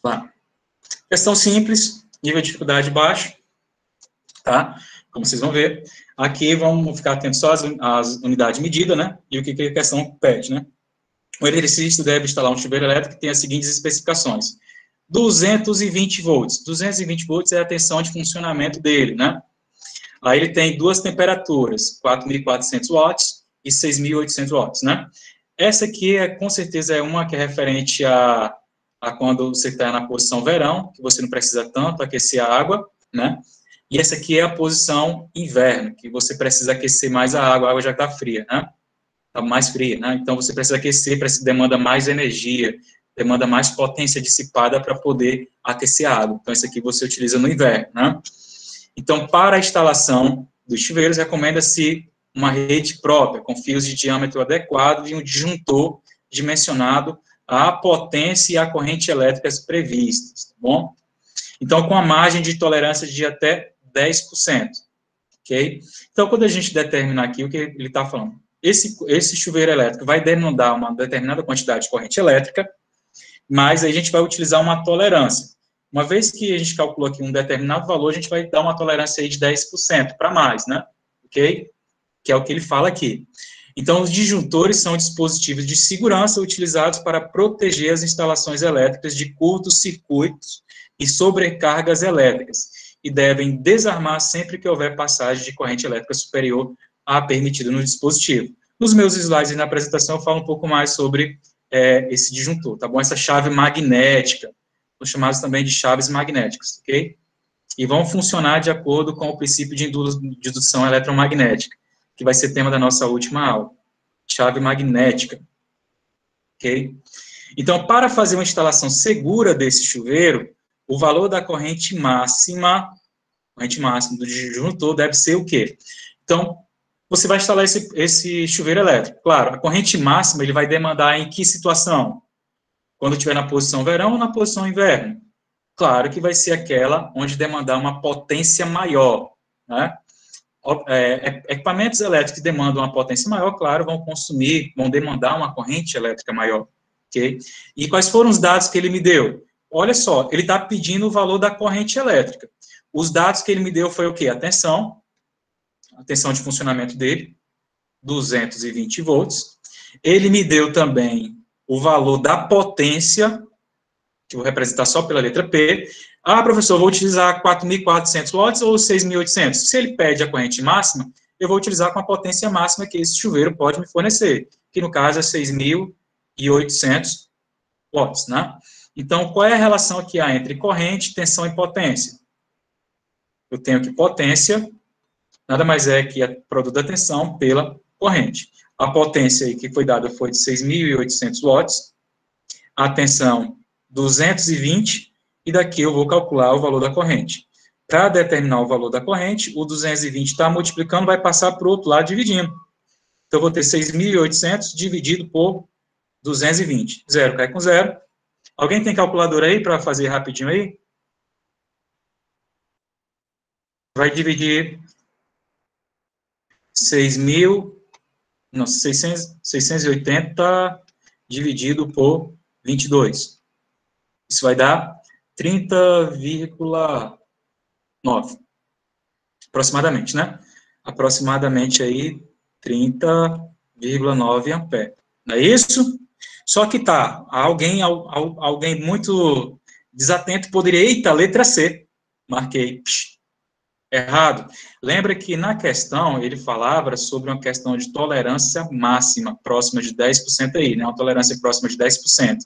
Lá. Questão simples, nível de dificuldade baixo, tá? Como vocês vão ver. Aqui vamos ficar atentos só às unidades de medida, né? E o que a questão pede, né? O eletricista deve instalar um chuveiro elétrico que tem as seguintes especificações. 220 volts. 220 volts é a tensão de funcionamento dele, né? Aí ele tem duas temperaturas, 4.400 watts e 6.800 watts, né? Essa aqui, com certeza, é uma que é referente a quando você está na posição verão, que você não precisa tanto aquecer a água, né? E essa aqui é a posição inverno, que você precisa aquecer mais a água já está fria, né? Está mais fria, né? Então, você precisa aquecer, demanda mais energia, demanda mais potência dissipada para poder aquecer a água. Então, esse aqui você utiliza no inverno, né? Então, para a instalação dos chuveiros, recomenda-se uma rede própria, com fios de diâmetro adequado e um disjuntor dimensionado à potência e à corrente elétricas previstas, tá bom? Então, com a margem de tolerância de até 10%, ok? Então, quando a gente determinar aqui o que ele está falando, esse chuveiro elétrico vai demandar uma determinada quantidade de corrente elétrica, mas aí a gente vai utilizar uma tolerância. Uma vez que a gente calculou aqui um determinado valor, a gente vai dar uma tolerância aí de 10% para mais, né? Ok? Que é o que ele fala aqui. Então, os disjuntores são dispositivos de segurança utilizados para proteger as instalações elétricas de curtos circuitos e sobrecargas elétricas, e devem desarmar sempre que houver passagem de corrente elétrica superior à permitida no dispositivo. Nos meus slides e na apresentação eu falo um pouco mais sobre esse disjuntor, tá bom? Essa chave magnética, são chamados também de chaves magnéticas, ok? E vão funcionar de acordo com o princípio de indução eletromagnética, que vai ser tema da nossa última aula. Chave magnética, ok? Então, para fazer uma instalação segura desse chuveiro, o valor da corrente máxima do disjuntor deve ser o quê? Então, você vai instalar esse chuveiro elétrico. Claro, a corrente máxima ele vai demandar em que situação? Quando estiver na posição verão ou na posição inverno? Claro que vai ser aquela onde demandar uma potência maior, né? Equipamentos elétricos que demandam uma potência maior, claro, vão demandar uma corrente elétrica maior, ok? E quais foram os dados que ele me deu? Olha só, ele está pedindo o valor da corrente elétrica. Os dados que ele me deu foi o quê? A tensão de funcionamento dele, 220 volts. Ele me deu também o valor da potência, que eu vou representar só pela letra P. Ah, professor, eu vou utilizar 4.400 watts ou 6.800? Se ele pede a corrente máxima, eu vou utilizar com a potência máxima que esse chuveiro pode me fornecer, que no caso é 6.800 watts, né? Então, qual é a relação que há entre corrente, tensão e potência? Eu tenho que potência nada mais é que a produto da tensão pela corrente. A potência aí que foi dada foi de 6.800 watts, a tensão 220, e daqui eu vou calcular o valor da corrente. Para determinar o valor da corrente, o 220 está multiplicando, vai passar para o outro lado dividindo. Então, eu vou ter 6.800 dividido por 220. Zero cai com zero. Alguém tem calculadora aí para fazer rapidinho aí? Vai dividir 680 dividido por 22. Isso vai dar 30,9. Aproximadamente, né? Aproximadamente aí 30,9 ampere. Não é isso? Só que tá, alguém muito desatento poderia, eita, letra C. Marquei. Errado. Lembra que na questão ele falava sobre uma questão de tolerância máxima, próxima de 10% aí, né? Uma tolerância próxima de 10%.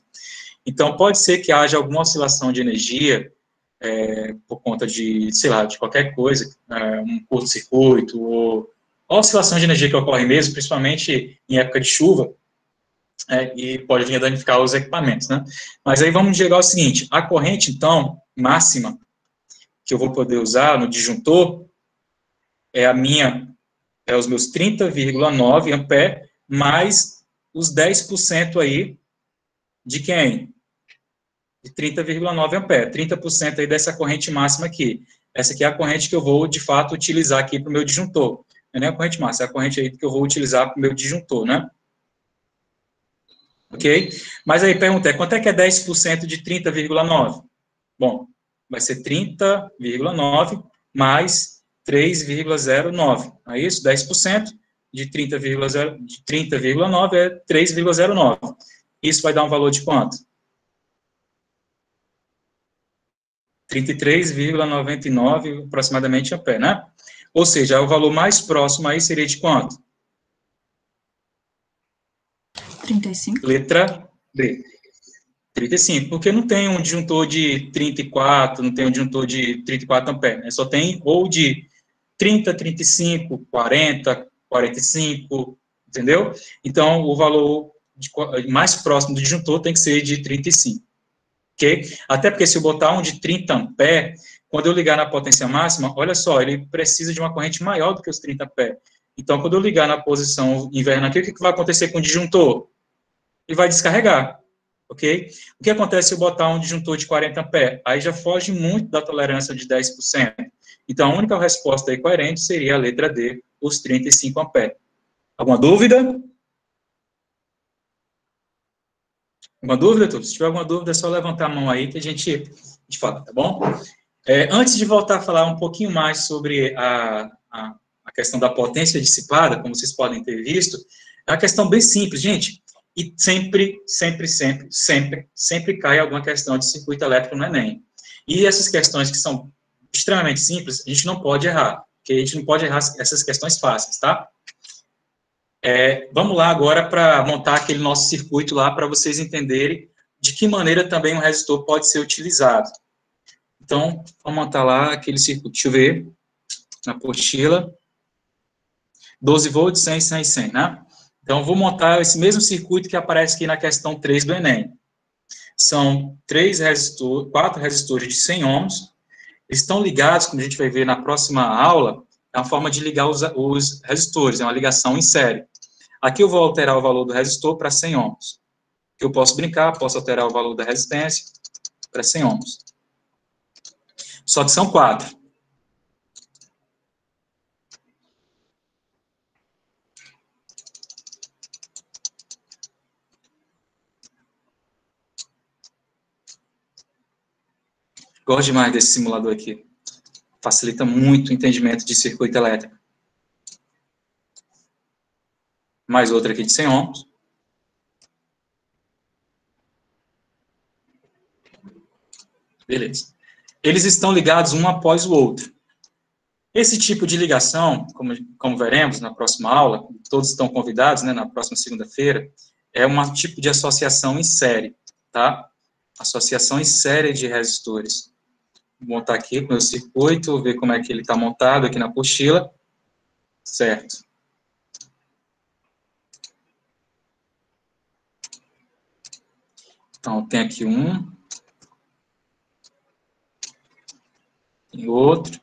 Então, pode ser que haja alguma oscilação de energia por conta de, sei lá, de qualquer coisa, um curto-circuito, ou oscilação de energia que ocorre mesmo, principalmente em época de chuva, e pode vir a danificar os equipamentos, né? Mas aí vamos chegar ao seguinte, a corrente, então, máxima, que eu vou poder usar no disjuntor, é os meus 30,9 ampere, mais os 10% aí, de quem? De 30,9 ampere, 30% aí dessa corrente máxima aqui. Essa aqui é a corrente que eu vou, de fato, utilizar aqui para o meu disjuntor. Não é nem a corrente máxima, é a corrente aí que eu vou utilizar para o meu disjuntor, né? Ok? Mas aí, pergunta, quanto é que é 10% de 30,9? Bom, vai ser 30,9 mais 3,09. É isso? 10% de 30,9 é 3,09. Isso vai dar um valor de quanto? 33,99 aproximadamente ampere, né? Ou seja, o valor mais próximo aí seria de quanto? 35. Letra D. 35, porque não tem um disjuntor de 34, não tem um disjuntor de 34 ampere, né? Só tem ou de 30, 35, 40, 45, entendeu? Então, o valor mais próximo do disjuntor tem que ser de 35, ok? Até porque se eu botar um de 30 ampere, quando eu ligar na potência máxima, olha só, ele precisa de uma corrente maior do que os 30 pé. Então, quando eu ligar na posição inverno aqui, o que vai acontecer com o disjuntor? Ele vai descarregar, ok? O que acontece se eu botar um disjuntor de 40 pé? Aí já foge muito da tolerância de 10%. Então, a única resposta aí coerente seria a letra D, os 35 ampere. Alguma dúvida? Alguma dúvida, Túlio? Se tiver alguma dúvida, é só levantar a mão aí que a gente fala, tá bom? Antes de voltar a falar um pouquinho mais sobre a questão da potência dissipada, como vocês podem ter visto, é uma questão bem simples, gente. E sempre cai alguma questão de circuito elétrico no Enem. E essas questões que são extremamente simples, a gente não pode errar, porque a gente não pode errar essas questões fáceis, tá? Vamos lá agora para montar aquele nosso circuito lá, para vocês entenderem de que maneira também um resistor pode ser utilizado. Então, vamos montar lá aquele circuito. Deixa eu ver, na apostila. 12 volts, 100, 100, 100, né? Então, vou montar esse mesmo circuito que aparece aqui na questão 3 do Enem. São 4 resistores de 100 ohms. Eles estão ligados, como a gente vai ver na próxima aula, é uma forma de ligar os resistores, é uma ligação em série. Aqui eu vou alterar o valor do resistor para 100 ohms. Eu posso brincar, posso alterar o valor da resistência para 100 ohms. Só que são 4. Gosto demais desse simulador aqui. Facilita muito o entendimento de circuito elétrico. Mais outra aqui de 100 ohms. Beleza. Eles estão ligados um após o outro. Esse tipo de ligação, como veremos na próxima aula, todos estão convidados, né, na próxima segunda-feira, é um tipo de associação em série, tá? Associação em série de resistores. Vou montar aqui o meu circuito, ver como é que ele está montado aqui na apostila. Certo. Então, tem aqui um. Tem outro.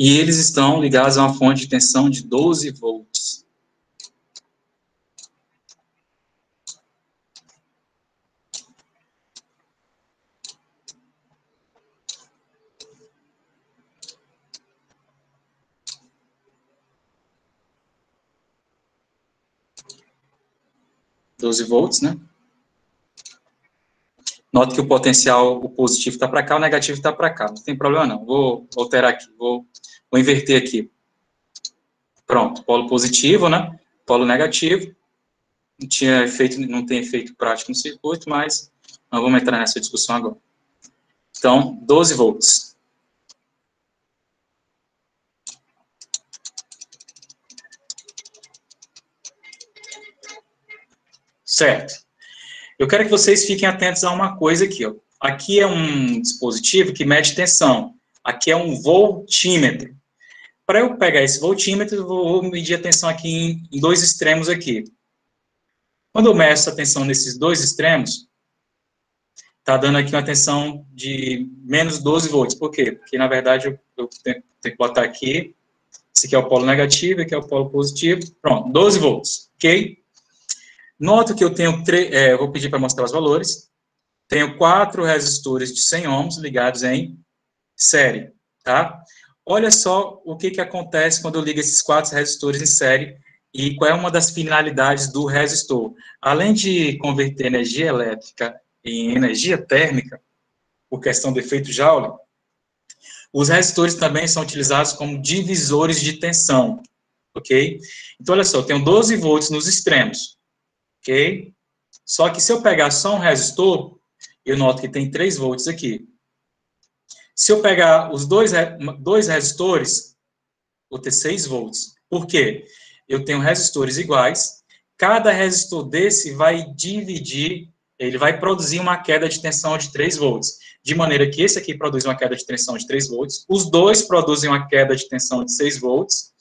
E eles estão ligados a uma fonte de tensão de 12 volts. Volts, né? Note que o potencial, o positivo está para cá, o negativo está para cá. Não tem problema não. Vou alterar aqui, vou inverter aqui. Pronto, polo positivo, né? Polo negativo. Não tem efeito prático no circuito, mas não vamos entrar nessa discussão agora. Então, 12 volts. Certo. Eu quero que vocês fiquem atentos a uma coisa aqui, ó. Aqui é um dispositivo que mede tensão. Aqui é um voltímetro. Para eu pegar esse voltímetro, eu vou medir a tensão aqui em dois extremos aqui. Quando eu meço a tensão nesses dois extremos, está dando aqui uma tensão de menos 12 volts. Por quê? Porque, na verdade, eu tenho que botar aqui, esse aqui é o polo negativo, aqui é o polo positivo. Pronto, 12 volts, ok? Noto que eu tenho, vou pedir para mostrar os valores. Tenho 4 resistores de 100 ohms ligados em série, tá? Olha só o que acontece quando eu ligo esses 4 resistores em série e qual é uma das finalidades do resistor. Além de converter energia elétrica em energia térmica, por questão do efeito Joule, os resistores também são utilizados como divisores de tensão, ok? Então, olha só, eu tenho 12 volts nos extremos. Ok? Só que se eu pegar só um resistor, eu noto que tem 3 volts aqui. Se eu pegar os dois resistores, vou ter 6 volts. Por quê? Eu tenho resistores iguais, cada resistor desse vai dividir, ele vai produzir uma queda de tensão de 3 volts, de maneira que esse aqui produz uma queda de tensão de 3 volts, os dois produzem uma queda de tensão de 6 volts,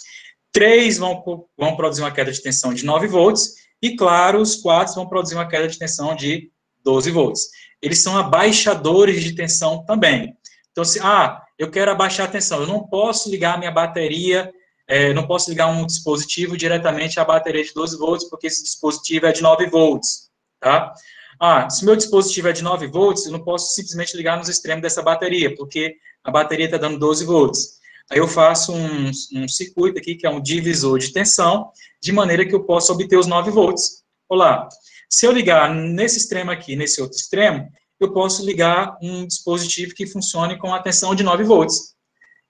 3 vão produzir uma queda de tensão de 9 volts, e, claro, os 4 vão produzir uma queda de tensão de 12 volts. Eles são abaixadores de tensão também. Então, se, eu quero abaixar a tensão, eu não posso ligar a minha bateria, não posso ligar um dispositivo diretamente à bateria de 12 volts, porque esse dispositivo é de 9 volts, tá? Se meu dispositivo é de 9 volts, eu não posso simplesmente ligar nos extremos dessa bateria, porque a bateria está dando 12 volts. Aí eu faço um circuito aqui, que é um divisor de tensão, de maneira que eu possa obter os 9 volts. Olá, se eu ligar nesse extremo aqui, nesse outro extremo, eu posso ligar um dispositivo que funcione com a tensão de 9 volts.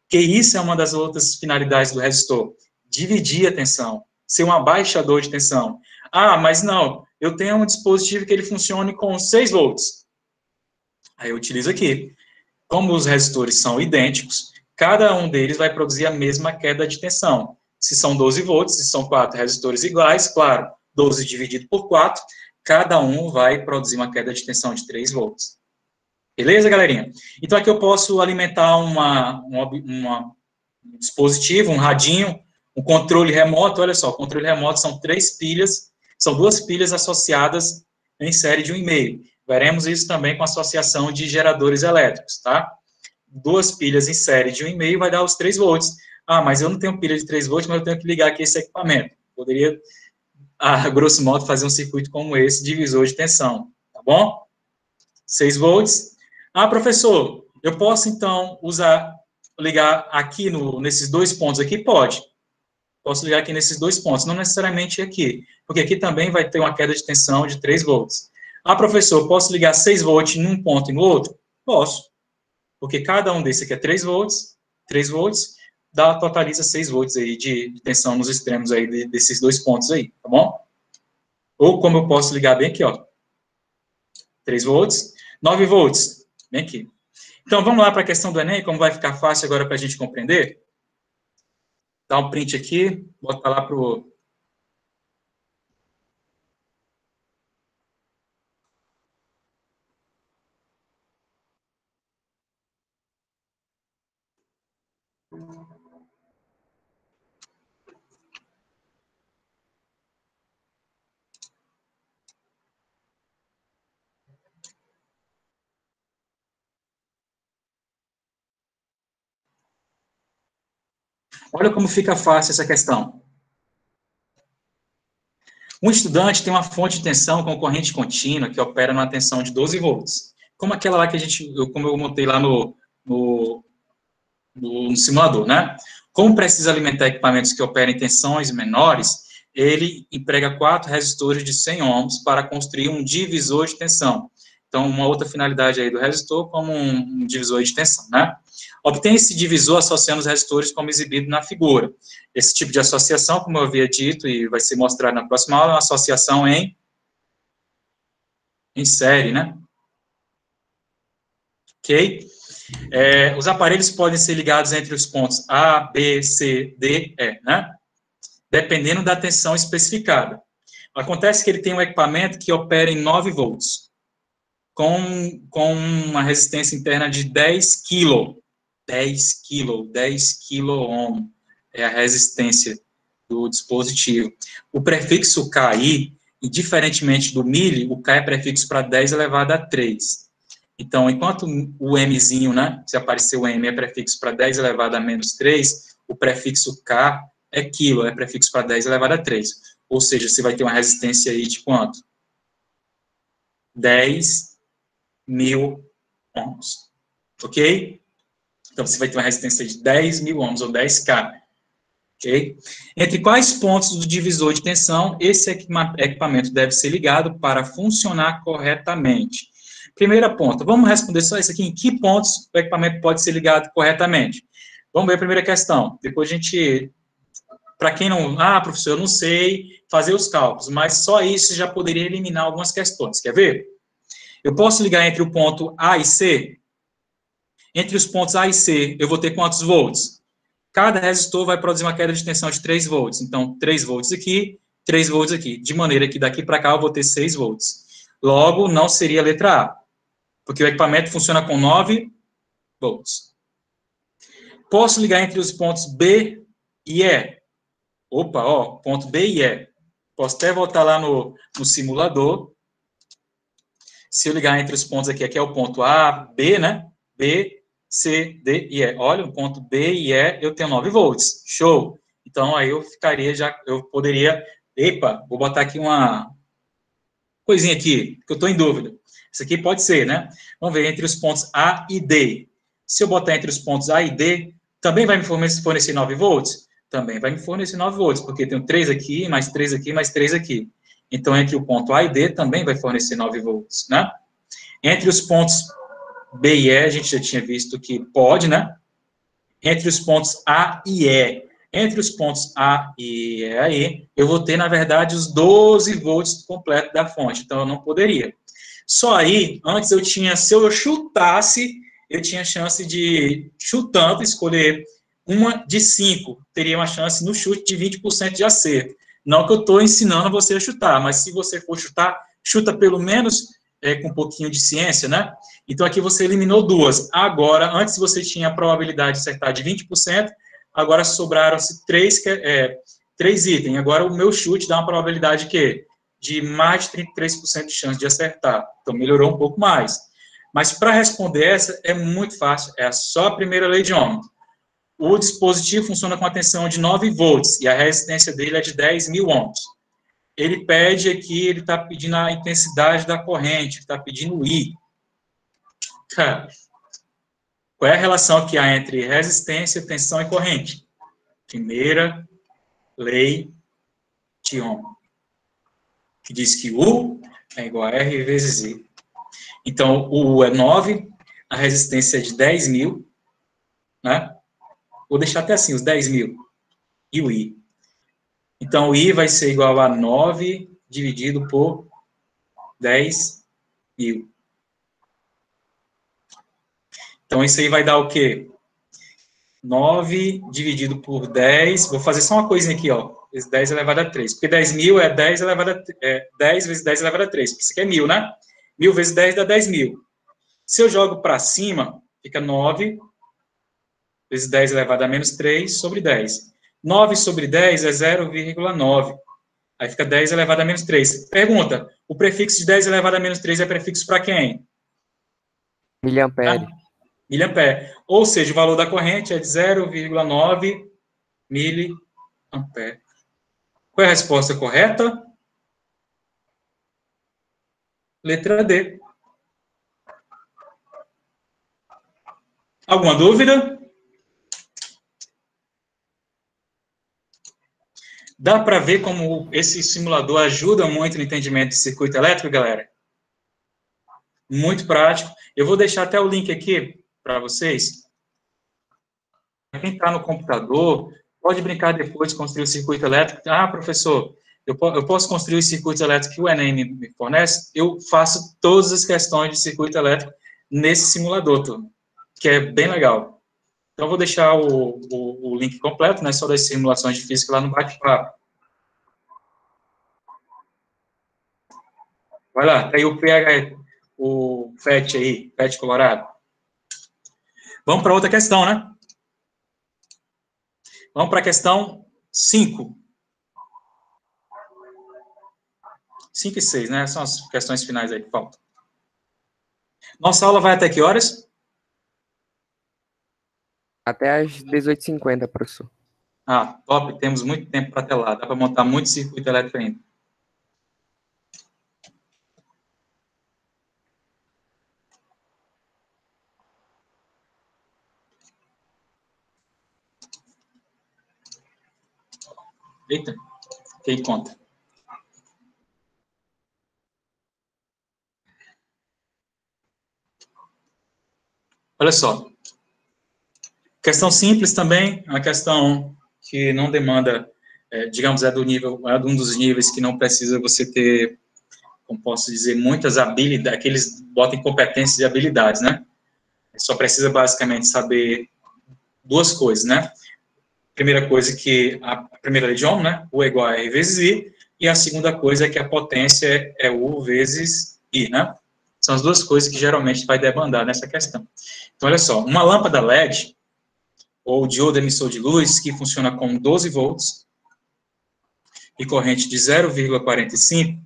Que isso é uma das outras finalidades do resistor. Dividir a tensão, ser um abaixador de tensão. Mas não, eu tenho um dispositivo que ele funcione com 6 volts. Aí eu utilizo aqui. Como os resistores são idênticos, cada um deles vai produzir a mesma queda de tensão. Se são 12 volts, se são 4 resistores iguais, claro, 12 dividido por 4, cada um vai produzir uma queda de tensão de 3 volts. Beleza, galerinha? Então, aqui eu posso alimentar um dispositivo, um radinho, um controle remoto. Olha só, o controle remoto são 3 pilhas, são 2 pilhas associadas em série de 1,5. Veremos isso também com a associação de geradores elétricos, tá? 2 pilhas em série de 1,5 vai dar os 3 volts. Mas eu não tenho pilha de 3 volts, mas eu tenho que ligar aqui esse equipamento. Poderia, grosso modo, fazer um circuito como esse, divisor de tensão, tá bom? 6 volts. Professor, eu posso, então, ligar aqui nesses 2 pontos aqui? Pode. Posso ligar aqui nesses 2 pontos, não necessariamente aqui, porque aqui também vai ter uma queda de tensão de 3 volts. Professor, posso ligar 6 volts num ponto e no outro? Posso. Porque cada um desse aqui é 3 volts, totaliza 6 volts aí de tensão nos extremos aí desses 2 pontos aí, tá bom? Ou como eu posso ligar bem aqui, ó. 3 volts, 9 volts, bem aqui. Então, vamos lá para a questão do Enem, como vai ficar fácil agora para a gente compreender. Dá um print aqui, bota lá para o... Olha como fica fácil essa questão. Um estudante tem uma fonte de tensão com corrente contínua que opera numa tensão de 12 volts. Como aquela lá que como eu montei lá no simulador, né? Como precisa alimentar equipamentos que operam em tensões menores, ele emprega 4 resistores de 100 ohms para construir um divisor de tensão. Então, uma outra finalidade aí do resistor como um divisor de tensão, né? Obtém esse divisor associando os resistores como exibido na figura. Esse tipo de associação, como eu havia dito, e vai ser mostrado na próxima aula, é uma associação em série, né? Ok? Os aparelhos podem ser ligados entre os pontos A, B, C, D, E, né? Dependendo da tensão especificada. Acontece que ele tem um equipamento que opera em 9 volts, com uma resistência interna de 10 kg. 10 kΩ é a resistência do dispositivo. O prefixo KI, diferentemente do mili, o K é prefixo para 10 elevado a 3. Então, enquanto o Mzinho, né, se aparecer o M, é prefixo para 10 elevado a menos 3, o prefixo K é quilo, é prefixo para 10 elevado a 3. Ou seja, você vai ter uma resistência aí de quanto? 10.000 ohms. Ok? Então, você vai ter uma resistência de 10.000 ohms, ou 10K. Ok? Entre quais pontos do divisor de tensão esse equipamento deve ser ligado para funcionar corretamente? Primeira ponta, vamos responder só isso aqui, em que pontos o equipamento pode ser ligado corretamente? Vamos ver a primeira questão, depois a gente, para quem não, professor, eu não sei fazer os cálculos, mas só isso já poderia eliminar algumas questões, quer ver? Eu posso ligar entre o ponto A e C? Entre os pontos A e C, eu vou ter quantos volts? Cada resistor vai produzir uma queda de tensão de 3 volts. Então, 3 volts aqui, 3 volts aqui. De maneira que daqui para cá eu vou ter 6 volts. Logo, não seria a letra A, porque o equipamento funciona com 9 volts. Posso ligar entre os pontos B e E. Opa, ó, ponto B e E. Posso até voltar lá no simulador. Se eu ligar entre os pontos aqui é o ponto A, B, né? B, C, D e E. Olha, o ponto B e E, eu tenho 9 volts. Show! Então, aí eu poderia... Epa, vou botar aqui uma coisinha aqui, que eu estou em dúvida. Isso aqui pode ser, né? Vamos ver, entre os pontos A e D. Se eu botar entre os pontos A e D, também vai me fornecer 9 volts? Também vai me fornecer 9 volts, porque eu tenho 3 aqui, mais 3 aqui, mais 3 aqui. Então, entre o ponto A e D, também vai fornecer 9 volts, né? Entre os pontos B e E, a gente já tinha visto que pode, né? Entre os pontos A e E. Entre os pontos A e E aí, eu vou ter, na verdade, os 12 volts completos da fonte. Então, eu não poderia. Só aí, antes eu tinha, se eu chutasse, eu tinha chance de, chutando, escolher uma de 5. Teria uma chance no chute de 20% de acerto. Não que eu estou ensinando você a chutar, mas se você for chutar, chuta pelo menos com um pouquinho de ciência, né? Então, aqui você eliminou 2. Agora, antes você tinha a probabilidade de acertar de 20%, agora sobraram-se 3 itens. Agora, o meu chute dá uma probabilidade de mais de 33% de chance de acertar. Então, melhorou um pouco mais. Mas, para responder essa, é muito fácil. É só a primeira lei de Ohm. O dispositivo funciona com a tensão de 9 volts e a resistência dele é de 10.000 ohms. Ele pede aqui, ele está pedindo a intensidade da corrente, está pedindo I. Cara, qual é a relação que há entre resistência, tensão e corrente? Primeira lei de Ohm, que diz que U é igual a R vezes I. Então, o U é 9, a resistência é de 10.000, né? Vou deixar até assim, os 10.000, e o I. Então, o I vai ser igual a 9 dividido por 10.000. Então, isso aí vai dar o quê? 9 dividido por 10, vou fazer só uma coisinha aqui, ó, 10 elevado a 3, porque 10.000 é 10 vezes 10 elevado a 3, porque isso aqui é 1.000, né? 1.000 vezes 10 dá 10.000. Se eu jogo para cima, fica 9 vezes 10 elevado a menos 3 sobre 10. 9 sobre 10 é 0,9. Aí fica 10 elevado a menos 3. Pergunta, o prefixo de 10 elevado a menos 3 é prefixo para quem? Miliampere. Miliampere. Ou seja, o valor da corrente é de 0,9 miliampere. Qual é a resposta correta? Letra D. Alguma dúvida? Dá para ver como esse simulador ajuda muito no entendimento de circuito elétrico, galera? Muito prático. Eu vou deixar até o link aqui para vocês. Quem está no computador, pode brincar depois de construir o circuito elétrico. Ah, professor, eu posso construir os circuitos elétricos que o Enem me fornece? Eu faço todas as questões de circuito elétrico nesse simulador, turma, que é bem legal. Então, eu vou deixar o link completo, né, só das simulações de física lá no bate-papo. Vai lá, tá aí o FET aí, FET colorado. Vamos para outra questão, né? Vamos para a questão 5. 5 e 6, né? São as questões finais aí que faltam. Nossa aula vai até que horas? Até às 18h50, professor. Ah, top. Temos muito tempo para até lá. Dá para montar muito circuito elétrico ainda. Eita, fiquei conta. Olha só. Questão simples também, uma questão que não demanda, digamos, é de um dos níveis que não precisa você ter, como posso dizer, muitas habilidades, que eles botam competências e habilidades, né? só precisa basicamente saber duas coisas, né? Primeira coisa que a primeira lei de Ohm, né? U é igual a R vezes I, e a segunda coisa é que a potência é U vezes I, né? São as duas coisas que geralmente vai debandar nessa questão. Então, olha só, uma lâmpada LED, ou diodo emissor de luz, que funciona com 12 volts e corrente de 0,45,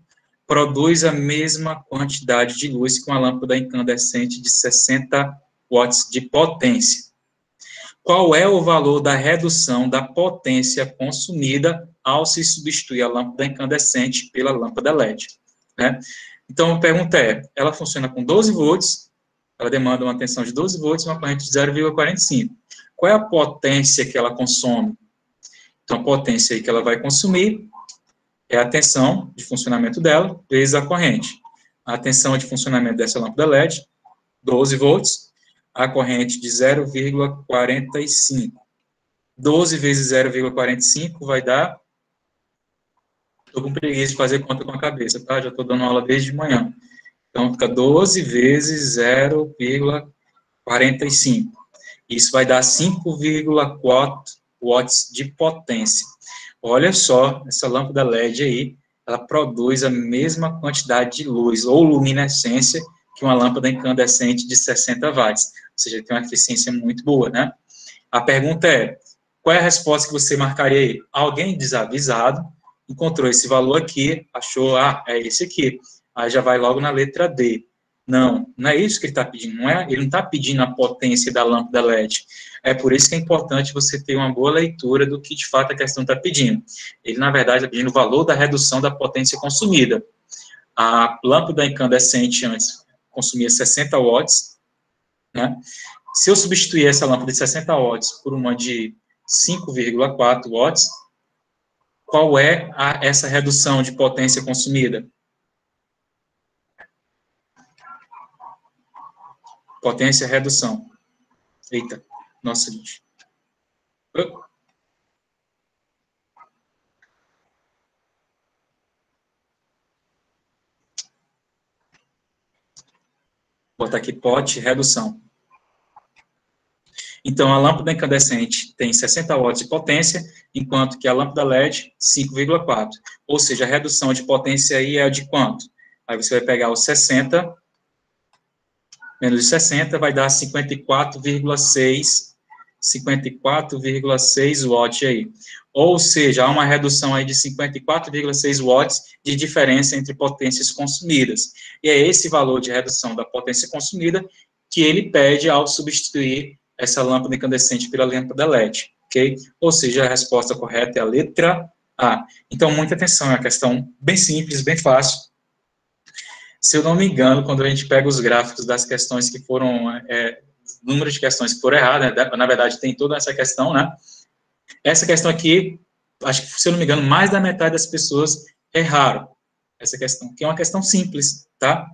produz a mesma quantidade de luz que uma lâmpada incandescente de 60 watts de potência. Qual é o valor da redução da potência consumida ao se substituir a lâmpada incandescente pela lâmpada LED? Né? Então, a pergunta é, ela funciona com 12 volts, ela demanda uma tensão de 12 volts e uma corrente de 0,45. Qual é a potência que ela consome? Então, a potência aí que ela vai consumir é a tensão de funcionamento dela vezes a corrente. A tensão de funcionamento dessa lâmpada LED, 12 volts, a corrente de 0,45. 12 vezes 0,45 vai dar... Estou com preguiça de fazer conta com a cabeça, tá? Já estou dando aula desde de manhã. Então, fica 12 vezes 0,45. Isso vai dar 5,4 watts de potência. Olha só, essa lâmpada LED aí, ela produz a mesma quantidade de luz, ou luminescência, que uma lâmpada incandescente de 60 watts. Ou seja, tem uma eficiência muito boa, né? A pergunta é, qual é a resposta que você marcaria aí? Alguém desavisado encontrou esse valor aqui, achou, é esse aqui. Aí já vai logo na letra D. Não, não é isso que ele está pedindo. Ele não está pedindo a potência da lâmpada LED. É por isso que é importante você ter uma boa leitura do que, de fato, a questão está pedindo. Ele, na verdade, está pedindo o valor da redução da potência consumida. A lâmpada incandescente antes consumia 60 watts, né? Se eu substituir essa lâmpada de 60 watts por uma de 5,4 watts, qual é essa redução de potência consumida? Potência, redução. Eita, nossa, gente. Vou botar aqui pote, redução. Então, a lâmpada incandescente tem 60 watts de potência, enquanto que a lâmpada LED, 5,4. Ou seja, a redução de potência aí é de quanto? Aí você vai pegar os 60, menos de 60, vai dar 54,6 watts aí. Ou seja, há uma redução aí de 54,6 watts de diferença entre potências consumidas. E é esse valor de redução da potência consumida que ele pede ao substituir essa lâmpada incandescente pela lâmpada LED, ok? Ou seja, a resposta correta é a letra A. Então, muita atenção, é uma questão bem simples, bem fácil. Se eu não me engano, quando a gente pega os gráficos das questões que foram, número de questões que foram erradas, né? Na verdade, tem toda essa questão, né? Essa questão aqui, acho que, se eu não me engano, mais da metade das pessoas erraram essa questão, que é uma questão simples, tá?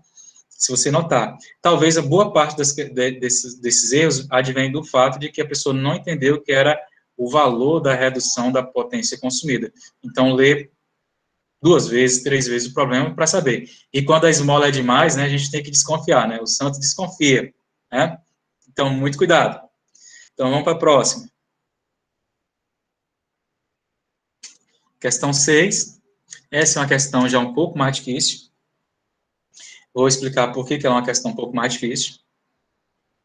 Se você notar. Talvez a boa parte desses erros advém do fato de que a pessoa não entendeu o que era o valor da redução da potência consumida. Então, lê 2 vezes, 3 vezes o problema para saber. E quando a esmola é demais, né, a gente tem que desconfiar, né? O santo desconfia, né? Então, muito cuidado. Então, vamos para a próxima. Questão 6. Essa é uma questão já um pouco mais difícil. Vou explicar por que ela é uma questão um pouco mais difícil.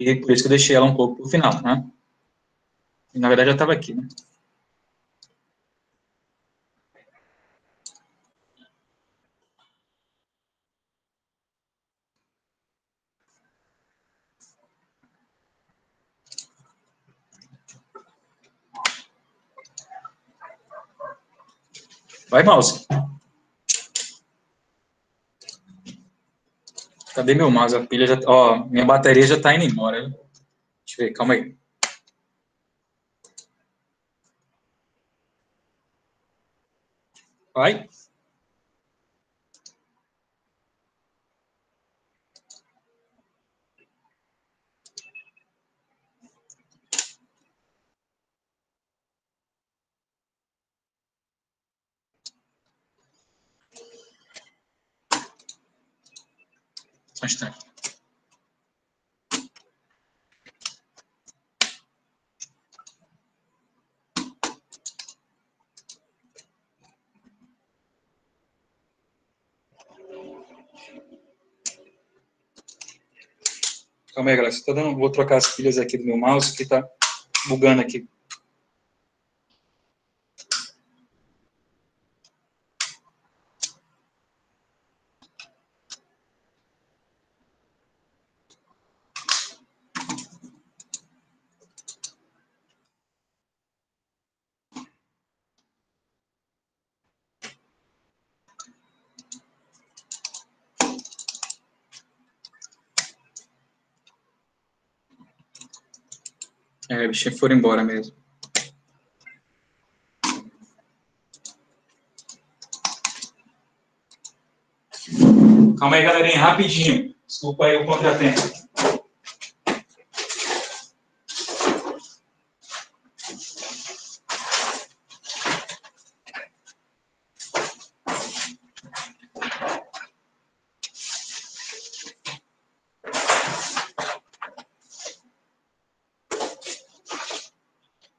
E por isso que eu deixei ela um pouco para o final, né? E, na verdade, já estava aqui, né? Vai, mouse. Cadê meu mouse? A pilha já... Ó, minha bateria já está indo embora. Deixa eu ver, calma aí. Vai. Só um instante. Calma aí, galera. Vou trocar as pilhas aqui do meu mouse, que tá bugando aqui. É, bichinho foram embora mesmo. Calma aí, galerinha, rapidinho. Desculpa aí o contratempo.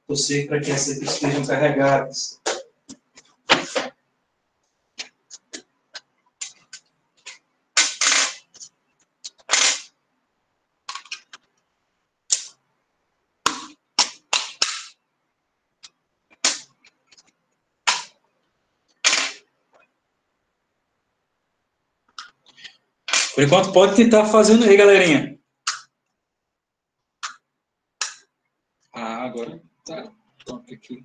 Torcer para que as equipes estejam carregadas. Por enquanto, pode tentar fazendo aí, galerinha. Ah, agora tá. Pronto aqui.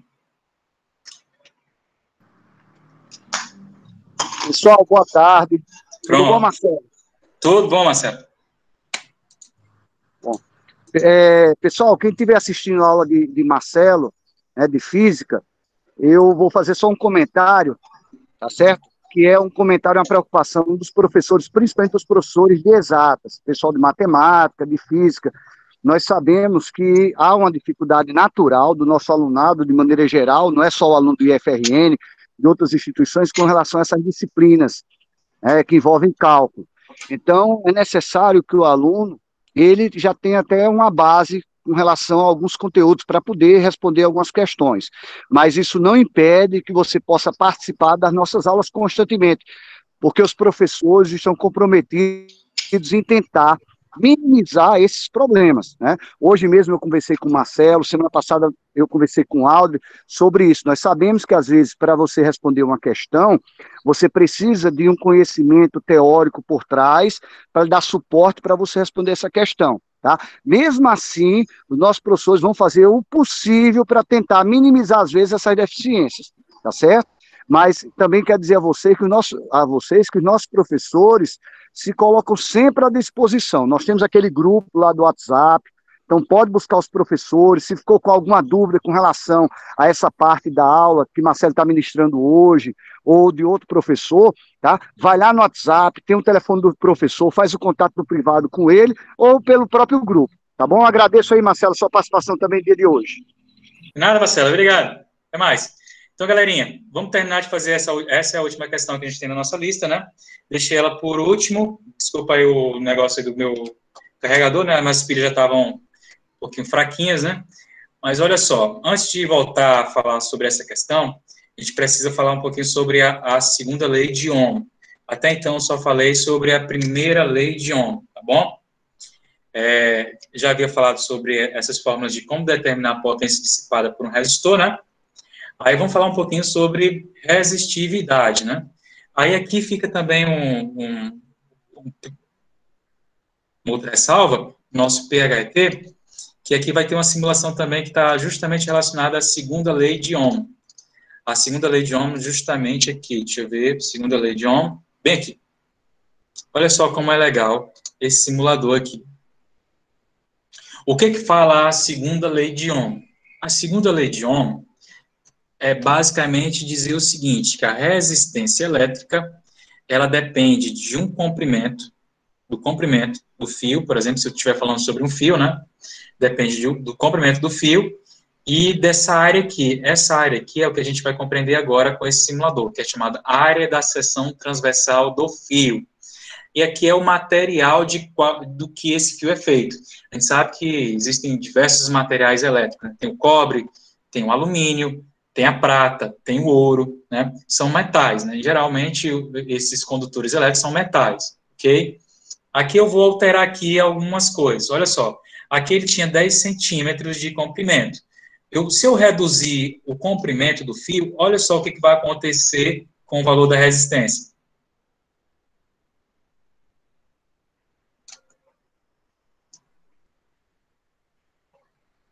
Pessoal, boa tarde. Pronto. Tudo bom, Marcelo? Tudo bom, Marcelo? Bom, pessoal, quem estiver assistindo a aula de Marcelo, né, de física, eu vou fazer só um comentário, tá certo? Que é um comentário, uma preocupação dos professores, principalmente os professores de exatas, pessoal de matemática, de física. Nós sabemos que há uma dificuldade natural do nosso alunado, de maneira geral, não é só o aluno do IFRN, de outras instituições, com relação a essas disciplinas, que envolvem cálculo. Então, é necessário que o aluno, ele já tenha até uma base com relação a alguns conteúdos para poder responder algumas questões. Mas isso não impede que você possa participar das nossas aulas constantemente, porque os professores estão comprometidos em tentar minimizar esses problemas, né? Hoje mesmo eu conversei com o Marcelo, semana passada eu conversei com o Aldri sobre isso. Nós sabemos que, às vezes, para você responder uma questão, você precisa de um conhecimento teórico por trás para dar suporte para você responder essa questão, tá? Mesmo assim, os nossos professores vão fazer o possível para tentar minimizar, às vezes, essas deficiências, tá certo? Mas também quero dizer a vocês que os nossos professores se colocam sempre à disposição. Nós temos aquele grupo lá do WhatsApp, então pode buscar os professores, se ficou com alguma dúvida com relação a essa parte da aula que Marcelo está ministrando hoje, ou de outro professor, tá? Vai lá no WhatsApp, tem o telefone do professor, faz o contato no privado com ele, ou pelo próprio grupo, tá bom? Agradeço aí, Marcelo, a sua participação também no dia de hoje. Nada, Marcelo, obrigado. Até mais. Então, galerinha, vamos terminar de fazer essa é a última questão que a gente tem na nossa lista, né? Deixei ela por último. Desculpa aí o negócio aí do meu carregador, né? Minhas pilhas já estavam um pouquinho fraquinhas, né? Mas olha só, antes de voltar a falar sobre essa questão, a gente precisa falar um pouquinho sobre a segunda lei de Ohm. Até então, eu só falei sobre a primeira lei de Ohm, tá bom? Já havia falado sobre essas fórmulas de como determinar a potência dissipada por um resistor, né? Aí vamos falar um pouquinho sobre resistividade, né? Aí aqui fica também uma outra ressalva, nosso PHET, que aqui vai ter uma simulação também que está justamente relacionada à segunda lei de Ohm. A segunda lei de Ohm justamente aqui, deixa eu ver, segunda lei de Ohm, bem aqui. Olha só como é legal esse simulador aqui. O que fala a segunda lei de Ohm? A segunda lei de Ohm é basicamente dizer o seguinte, que a resistência elétrica, ela depende de um comprimento, do comprimento do fio, por exemplo, se eu estiver falando sobre um fio, né? Depende do comprimento do fio e dessa área aqui. Essa área aqui é o que a gente vai compreender agora com esse simulador, que é chamada área da seção transversal do fio. E aqui é o material do que esse fio é feito. A gente sabe que existem diversos materiais elétricos, né? Tem o cobre, tem o alumínio, tem a prata, tem o ouro, né? São metais, né? Geralmente, esses condutores elétricos são metais, ok? Aqui eu vou alterar aqui algumas coisas. Olha só, aqui ele tinha 10 centímetros de comprimento. Se eu reduzir o comprimento do fio, olha só o que vai acontecer com o valor da resistência.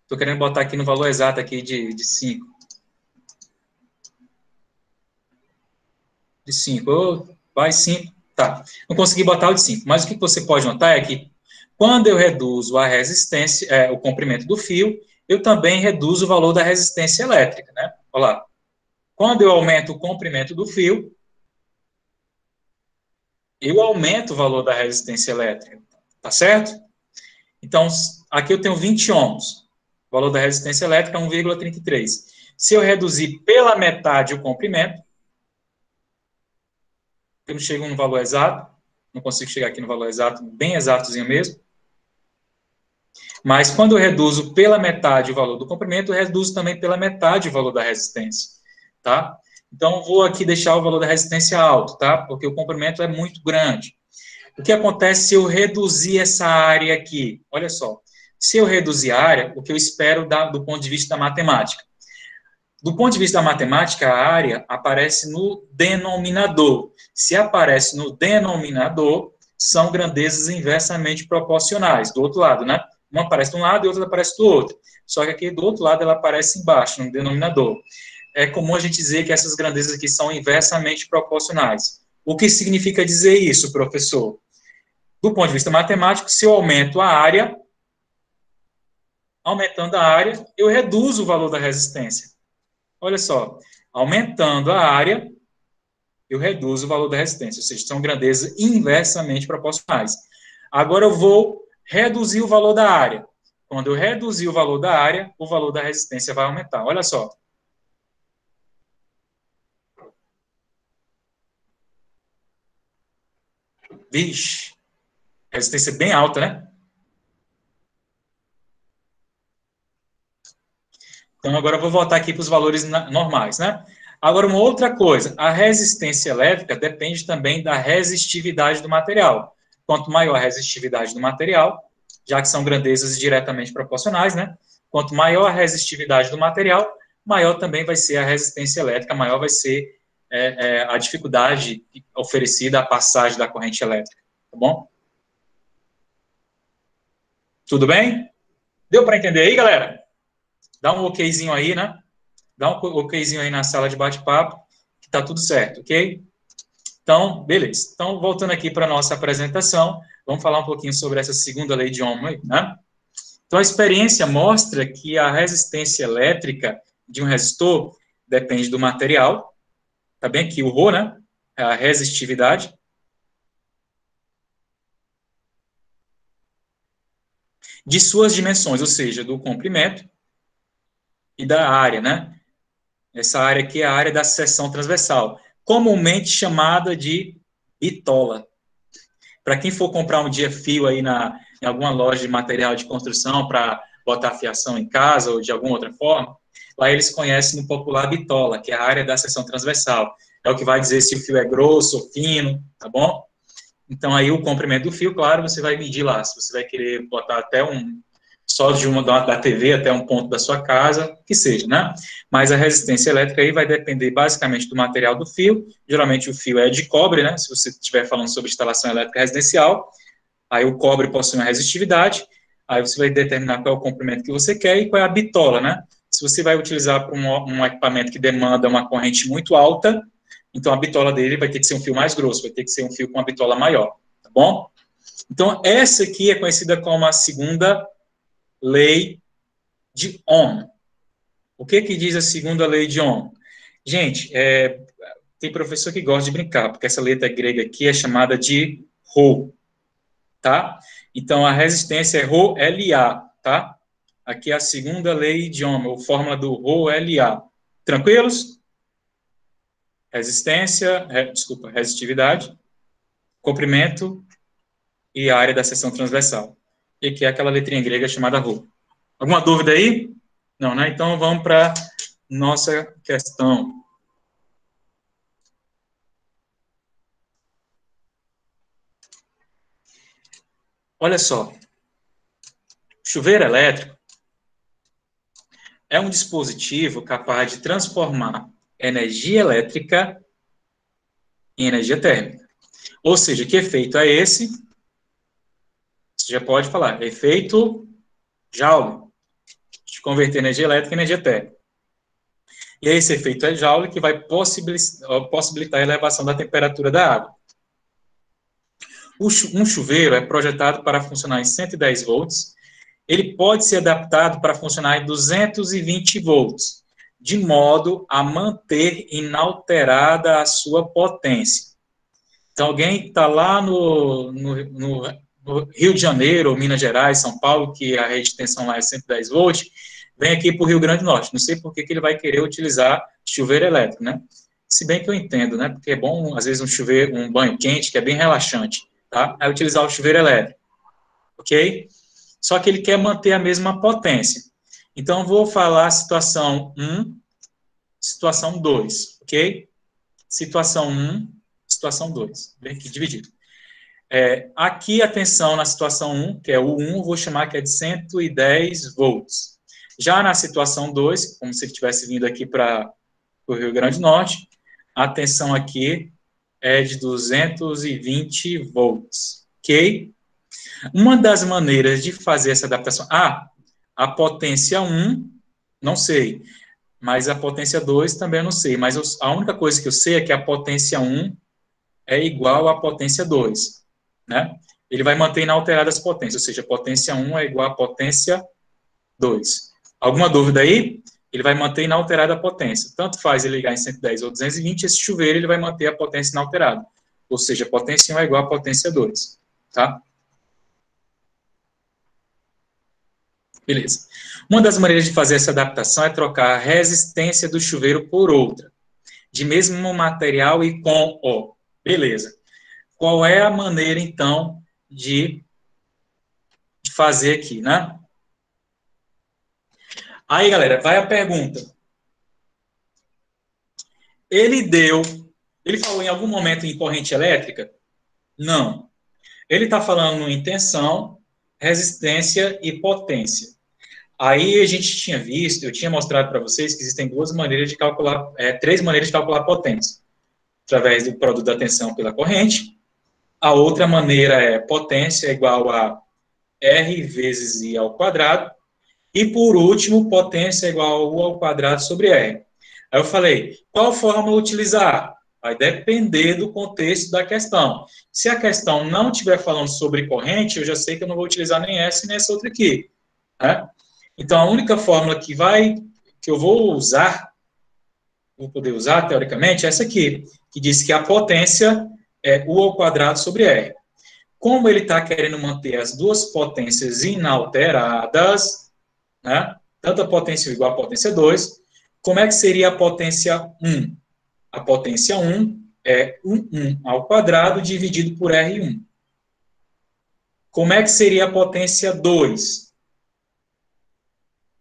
Estou querendo botar aqui no valor exato aqui de 5. De 5. Vai 5. Tá. Não consegui botar o de 5. Mas o que você pode notar é que quando eu reduzo a resistência, o comprimento do fio, eu também reduzo o valor da resistência elétrica, né? Olha lá. Quando eu aumento o comprimento do fio, eu aumento o valor da resistência elétrica. Tá certo? Então, aqui eu tenho 20 ohms. O valor da resistência elétrica é 1,33. Se eu reduzir pela metade o comprimento, eu não chego no valor exato, não consigo chegar aqui no valor exato, bem exatozinho mesmo. Mas quando eu reduzo pela metade o valor do comprimento, eu reduzo também pela metade o valor da resistência, tá? Então, vou aqui deixar o valor da resistência alto, tá? Porque o comprimento é muito grande. O que acontece se eu reduzir essa área aqui? Olha só, se eu reduzir a área, o que eu espero do ponto de vista da matemática? Do ponto de vista da matemática, a área aparece no denominador. Se aparece no denominador, são grandezas inversamente proporcionais. Do outro lado, né? Uma aparece de um lado e outra aparece do outro. Só que aqui do outro lado ela aparece embaixo, no denominador. É comum a gente dizer que essas grandezas aqui são inversamente proporcionais. O que significa dizer isso, professor? Do ponto de vista matemático, se eu aumento a área, aumentando a área, eu reduzo o valor da resistência. Olha só, aumentando a área, eu reduzo o valor da resistência, ou seja, são grandezas inversamente proporcionais. Agora eu vou reduzir o valor da área. Quando eu reduzir o valor da área, o valor da resistência vai aumentar. Olha só. Vixe, resistência bem alta, né? Então, agora eu vou voltar aqui para os valores normais, né? Agora, uma outra coisa, a resistência elétrica depende também da resistividade do material. Quanto maior a resistividade do material, já que são grandezas diretamente proporcionais, né? Quanto maior a resistividade do material, maior também vai ser a resistência elétrica, maior vai ser a dificuldade oferecida à passagem da corrente elétrica, tá bom? Tudo bem? Deu para entender aí, galera? Dá um okzinho aí, né? Dá um okzinho aí na sala de bate-papo, que tá tudo certo, ok? Então, beleza. Então, voltando aqui para a nossa apresentação, vamos falar um pouquinho sobre essa segunda lei de Ohm, né? Então, a experiência mostra que a resistência elétrica de um resistor depende do material, tá bem aqui o Rho, né? A resistividade. De suas dimensões, ou seja, do comprimento e da área, né? Essa área aqui é a área da seção transversal, comumente chamada de bitola. Para quem for comprar um dia fio aí em alguma loja de material de construção para botar fiação em casa ou de alguma outra forma, lá eles conhecem no popular bitola, que é a área da seção transversal. É o que vai dizer se o fio é grosso ou fino, tá bom? Então, aí o comprimento do fio, claro, você vai medir lá. Se você vai querer botar até só da TV até um ponto da sua casa, que seja, né? Mas a resistência elétrica aí vai depender basicamente do material do fio. Geralmente o fio é de cobre, né? Se você estiver falando sobre instalação elétrica residencial, aí o cobre possui uma resistividade, aí você vai determinar qual é o comprimento que você quer e qual é a bitola, né? Se você vai utilizar para um equipamento que demanda uma corrente muito alta, então a bitola dele vai ter que ser um fio mais grosso, vai ter que ser um fio com uma bitola maior, tá bom? Então, essa aqui é conhecida como a segunda lei de Ohm. O que diz a segunda lei de Ohm? Gente, tem professor que gosta de brincar, porque essa letra grega aqui é chamada de Rho, tá? Então, a resistência é Rho-LA, tá? Aqui é a segunda lei de Ohm, ou fórmula do Rho-LA. Tranquilos? Resistividade, comprimento e a área da seção transversal. E que é aquela letrinha grega chamada Rho. Alguma dúvida aí? Não, né? Então, vamos para nossa questão. Olha só, chuveiro elétrico é um dispositivo capaz de transformar energia elétrica em energia térmica. Ou seja, que efeito é esse? Você já pode falar, efeito Joule, de converter energia elétrica em energia térmica. E esse efeito é Joule que vai possibilitar a elevação da temperatura da água. Um chuveiro é projetado para funcionar em 110 volts. Ele pode ser adaptado para funcionar em 220 volts, de modo a manter inalterada a sua potência. Então, alguém que está lá no Rio de Janeiro, ou Minas Gerais, São Paulo, que a rede de tensão lá é 110 volts, vem aqui para o Rio Grande do Norte. Não sei por que ele vai querer utilizar chuveiro elétrico, né? Se bem que eu entendo, né? Porque é bom, às vezes, um banho quente, que é bem relaxante, tá? É utilizar o chuveiro elétrico, ok? Só que ele quer manter a mesma potência. Então, vou falar situação 1, situação 2, ok? Situação 1, situação 2. Vem aqui dividido. Aqui a tensão na situação 1, que é o 1, vou chamar que é de 110 volts. Já na situação 2, como se ele tivesse vindo aqui para o Rio Grande do Norte, a tensão aqui é de 220 volts, ok? Uma das maneiras de fazer essa adaptação... a potência 1, não sei, mas a potência 2 também eu não sei, mas a única coisa que eu sei é que a potência 1 é igual à potência 2, né? Ele vai manter inalteradas as potências, ou seja, a potência 1 é igual à potência 2. Alguma dúvida aí? Ele vai manter inalterada a potência. Tanto faz ele ligar em 110 ou 220, esse chuveiro ele vai manter a potência inalterada. Ou seja, a potência 1 é igual à potência 2, tá? Beleza. Uma das maneiras de fazer essa adaptação é trocar a resistência do chuveiro por outra, de mesmo material e com O. Beleza. Qual é a maneira, então, de fazer aqui, né? Aí, galera, vai a pergunta. Ele falou em algum momento em corrente elétrica? Não. Ele está falando em tensão, resistência e potência. Aí a gente tinha visto, eu tinha mostrado para vocês que existem três maneiras de calcular a potência. Através do produto da tensão pela corrente. A outra maneira é potência igual a R vezes I ao quadrado. E, por último, potência igual a U ao quadrado sobre R. Aí eu falei, qual forma utilizar? Vai depender do contexto da questão. Se a questão não estiver falando sobre corrente, eu já sei que eu não vou utilizar nem essa nem essa outra aqui. Né? Então, a única fórmula que eu vou poder usar, teoricamente, é essa aqui, que diz que a potência é U ao quadrado sobre R. Como ele está querendo manter as duas potências inalteradas, né? Tanto a potência 1 igual a potência 2, como é que seria a potência 1? A potência 1 é 1 ao quadrado dividido por R1. Como é que seria a potência 2?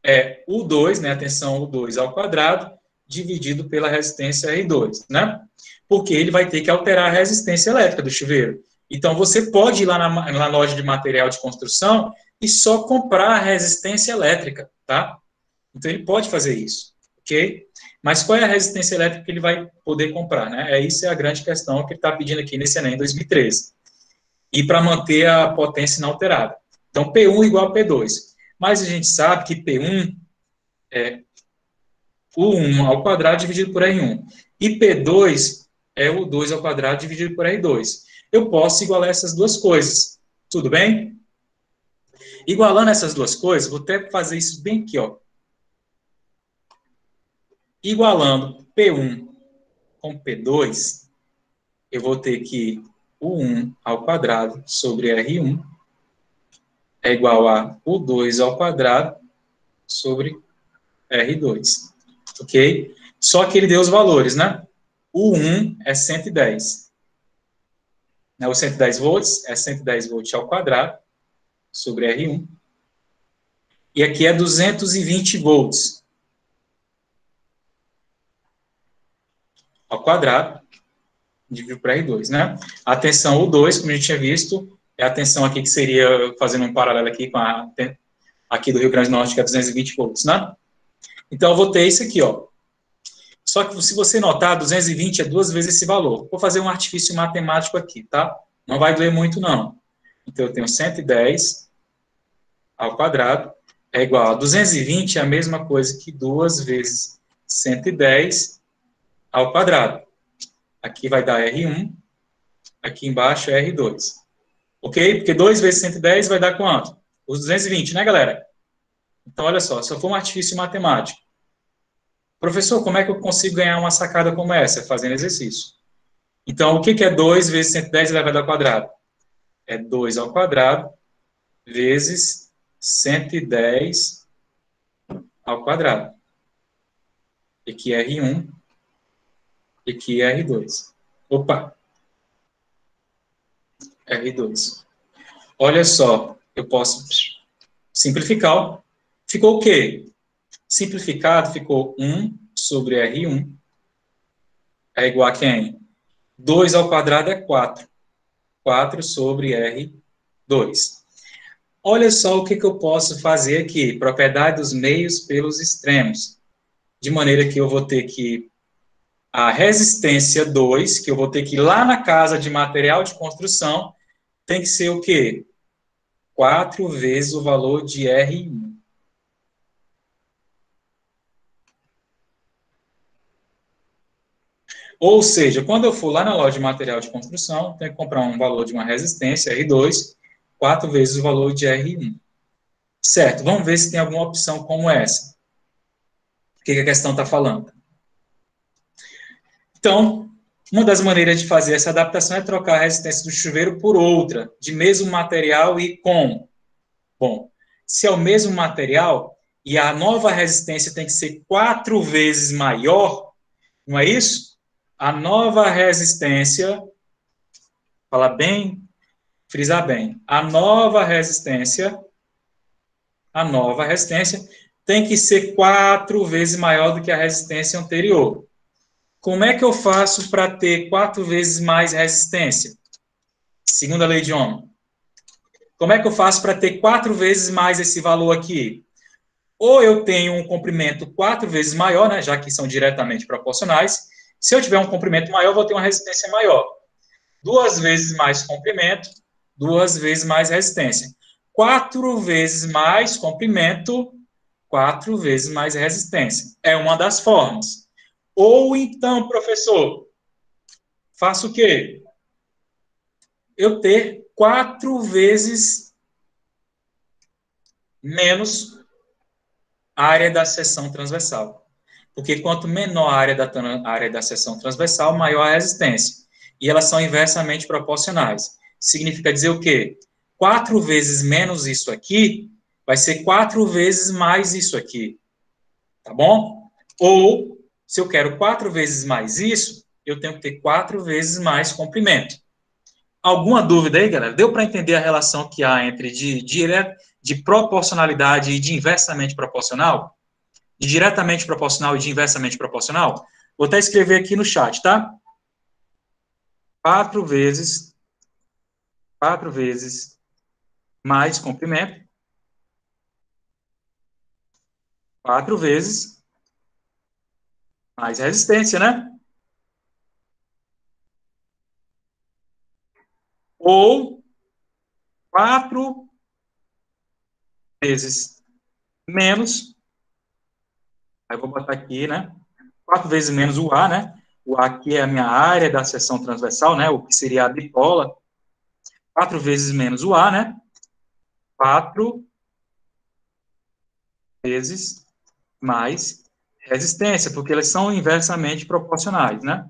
É U2, né, a tensão U2 ao quadrado, dividido pela resistência R2, né? Porque ele vai ter que alterar a resistência elétrica do chuveiro. Então, você pode ir lá na loja de material de construção e só comprar a resistência elétrica, tá? Então, ele pode fazer isso, ok? Mas qual é a resistência elétrica que ele vai poder comprar, né? Isso é a grande questão que ele está pedindo aqui nesse Enem 2013. E para manter a potência inalterada. Então, P1 igual a P2. Mas a gente sabe que P1 é U1 ao quadrado dividido por R1. E P2 é U2 ao quadrado dividido por R2. Eu posso igualar essas duas coisas. Tudo bem? Igualando essas duas coisas, vou até fazer isso bem aqui, ó. Igualando P1 com P2, eu vou ter que U1 ao quadrado sobre R1 é igual a U2 ao quadrado sobre R2. Ok? Só que ele deu os valores, né? U1 é 110. Os 110 volts é 110 volts ao quadrado sobre R1. E aqui é 220 volts ao quadrado dividido por R2, né? A tensão U2, como a gente tinha visto, É a tensão aqui que seria, fazendo um paralelo aqui com a aqui do Rio Grande do Norte, que é 220 volts, né? Então, eu vou ter isso aqui, ó. Só que se você notar, 220 é 2 vezes esse valor. Vou fazer um artifício matemático aqui, tá? Não vai doer muito, não. Então, eu tenho 110 ao quadrado é igual a 220, é a mesma coisa que 2 vezes 110 ao quadrado. Aqui vai dar R1, aqui embaixo é R2. Ok? Porque 2 vezes 110 vai dar quanto? Os 220, né, galera? Então, olha só, se eu for um artifício matemático, professor, como é que eu consigo ganhar uma sacada como essa? Fazendo exercício. Então, o que é 2 vezes 110 elevado ao quadrado? É 2 ao quadrado vezes 110 ao quadrado. E aqui é R1, e aqui é R2. Opa! R2. Olha só, eu posso simplificar. Ó. Ficou o quê? Simplificado ficou 1 sobre R1 é igual a quem? 2 ao quadrado é 4. 4 sobre R2. Olha só o que eu posso fazer aqui. Propriedade dos meios pelos extremos. De maneira que eu vou ter que a resistência 2, que eu vou ter que ir lá na casa de material de construção, tem que ser o quê? 4 vezes o valor de R1. Ou seja, quando eu for lá na loja de material de construção, tenho que comprar um valor de uma resistência, R2, 4 vezes o valor de R1. Certo, vamos ver se tem alguma opção como essa. O que a questão está falando? Então, uma das maneiras de fazer essa adaptação é trocar a resistência do chuveiro por outra, de mesmo material e com. Bom, se é o mesmo material e a nova resistência tem que ser 4 vezes maior, não é isso? A nova resistência, fala bem, frisar bem, a nova resistência tem que ser 4 vezes maior do que a resistência anterior. Como é que eu faço para ter 4 vezes mais resistência? Segundo a lei de Ohm. Como é que eu faço para ter 4 vezes mais esse valor aqui? Ou eu tenho um comprimento 4 vezes maior, né, já que são diretamente proporcionais. Se eu tiver um comprimento maior, eu vou ter uma resistência maior. 2 vezes mais comprimento, 2 vezes mais resistência. 4 vezes mais comprimento, 4 vezes mais resistência. É uma das formas. Ou então, professor, faço o quê? Eu ter 4 vezes menos a área da seção transversal. Porque quanto menor a área da seção transversal, maior a resistência. E elas são inversamente proporcionais. Significa dizer o quê? 4 vezes menos isso aqui vai ser 4 vezes mais isso aqui. Tá bom? Ou, se eu quero 4 vezes mais isso, eu tenho que ter 4 vezes mais comprimento. Alguma dúvida aí, galera? Deu para entender a relação que há entre de proporcionalidade e de inversamente proporcional? De diretamente proporcional e de inversamente proporcional? Vou até escrever aqui no chat, tá? 4 vezes mais comprimento, 4 vezes mais resistência, né? Ou 4 vezes menos, aí eu vou botar aqui, né? 4 vezes menos o A, né? O A aqui é a minha área da seção transversal, né? O que seria a bipola. 4 vezes menos o A, né? 4 vezes mais resistência, porque elas são inversamente proporcionais, né?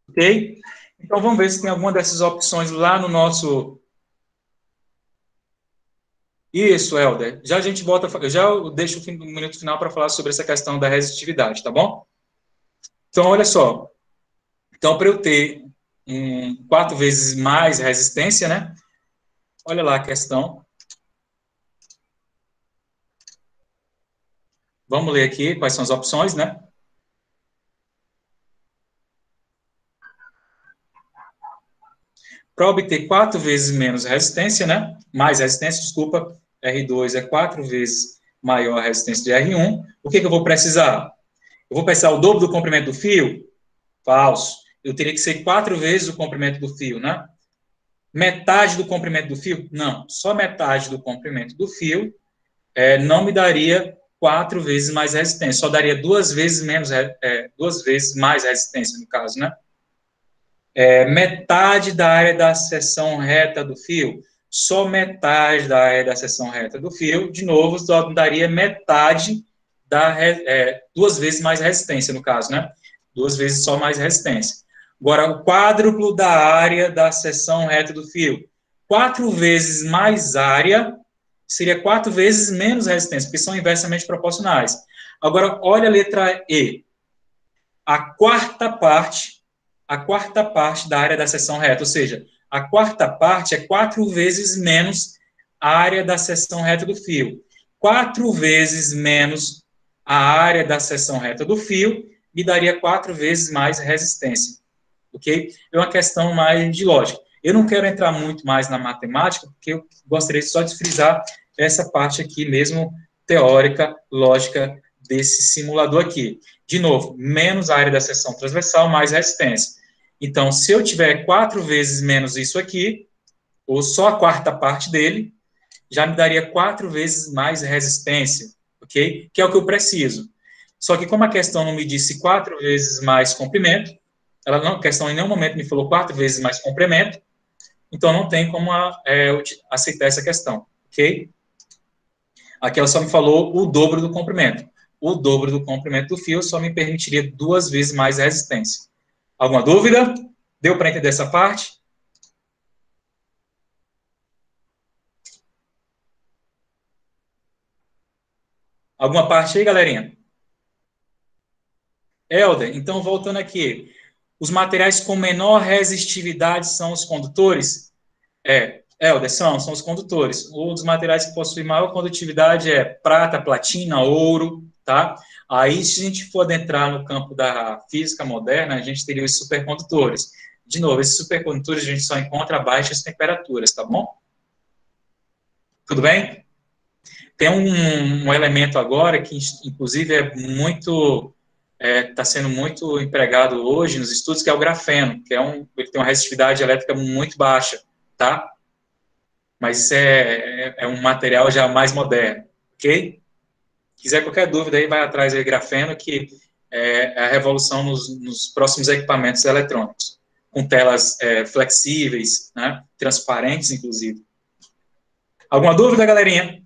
Ok? Então, vamos ver se tem alguma dessas opções lá no nosso... Isso, Helder. Já a gente volta... Eu já deixo o minuto final para falar sobre essa questão da resistividade, tá bom? Então, olha só. Então, para eu ter 4 vezes mais resistência, né? Olha lá a questão. Vamos ler aqui quais são as opções, né? para obter 4 vezes menos resistência, né? Mais resistência, desculpa, R2 é 4 vezes maior a resistência de R1. O que eu vou precisar? Eu vou precisar o dobro do comprimento do fio? Falso. Eu teria que ser 4 vezes o comprimento do fio, né? Metade do comprimento do fio? Não, só metade do comprimento do fio não me daria 4 vezes mais resistência, só daria 2 vezes menos, 2 vezes mais resistência, no caso, né? Metade da área da seção reta do fio, só metade da área da seção reta do fio, de novo, só daria metade da 2 vezes mais resistência, no caso, né? 2 vezes só mais resistência. Agora, o quádruplo da área da seção reta do fio. 4 vezes mais área seria 4 vezes menos resistência, porque são inversamente proporcionais. Agora, olha a letra E. A quarta parte da área da seção reta, ou seja, a quarta parte é 4 vezes menos a área da seção reta do fio. 4 vezes menos a área da seção reta do fio me daria 4 vezes mais resistência. Ok? É uma questão mais de lógica. Eu não quero entrar muito mais na matemática, porque eu gostaria só de frisar essa parte aqui mesmo, teórica, lógica, desse simulador aqui. De novo, menos a área da seção transversal, mais resistência. Então, se eu tiver 4 vezes menos isso aqui, ou só a quarta parte dele, já me daria 4 vezes mais resistência, ok? Que é o que eu preciso. Só que como a questão não me disse 4 vezes mais comprimento, a questão em nenhum momento me falou 4 vezes mais comprimento, então não tem como aceitar essa questão, ok? Aqui ela só me falou o dobro do comprimento. O dobro do comprimento do fio só me permitiria 2 vezes mais resistência. Alguma dúvida? Deu para entender essa parte? Alguma parte aí, galerinha? Helder, então voltando aqui. Os materiais com menor resistividade são os condutores? Helder, são os condutores. Um dos materiais que possui maior condutividade é prata, platina, ouro, tá? Aí, se a gente for adentrar no campo da física moderna, a gente teria os supercondutores. De novo, esses supercondutores a gente só encontra a baixas temperaturas, tá bom? Tudo bem? Tem um elemento agora que, inclusive, está sendo muito empregado hoje nos estudos, que é o grafeno, que ele tem uma resistividade elétrica muito baixa, tá? Mas isso é um material já mais moderno, ok? Quiser qualquer dúvida aí, vai atrás aí, grafeno, que é a revolução nos próximos equipamentos eletrônicos, com telas flexíveis, né, transparentes, inclusive. Alguma dúvida, galerinha?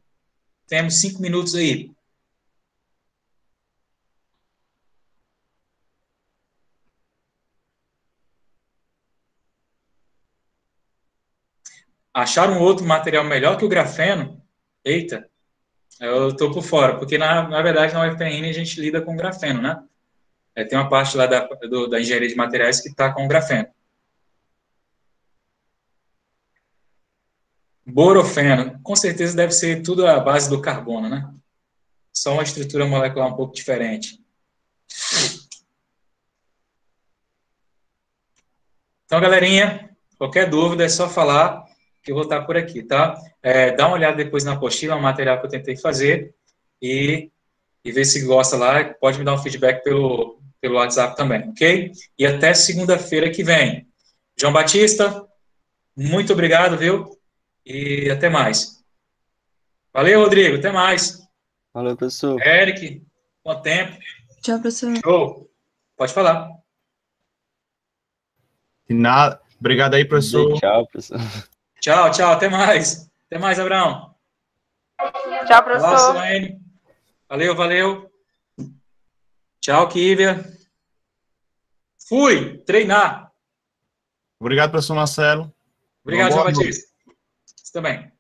Temos 5 minutos aí. Acharam outro material melhor que o grafeno? Eita, eu estou por fora, porque na verdade na UFPN a gente lida com grafeno, né? Tem uma parte lá da engenharia de materiais que está com grafeno. Borofeno, com certeza deve ser tudo à base do carbono, né? Só uma estrutura molecular um pouco diferente. Então, galerinha, qualquer dúvida é só falar que eu vou estar por aqui, tá? Dá uma olhada depois na apostila, o material que eu tentei fazer, e ver se gosta lá. Pode me dar um feedback pelo WhatsApp também, ok? E até segunda-feira que vem. João Batista, muito obrigado, viu? E até mais. Valeu, Rodrigo, até mais. Valeu, professor. Eric, bom tempo. Tchau, professor. Show. Pode falar. De nada. Obrigado aí, professor. Tchau, professor. Tchau, tchau, até mais. Até mais, Abraão. Tchau, professor. Olá, Silene. Valeu, valeu. Tchau, Kívia. Fui treinar. Obrigado, professor Marcelo. Obrigado, Boa João noite. Batista. Você também.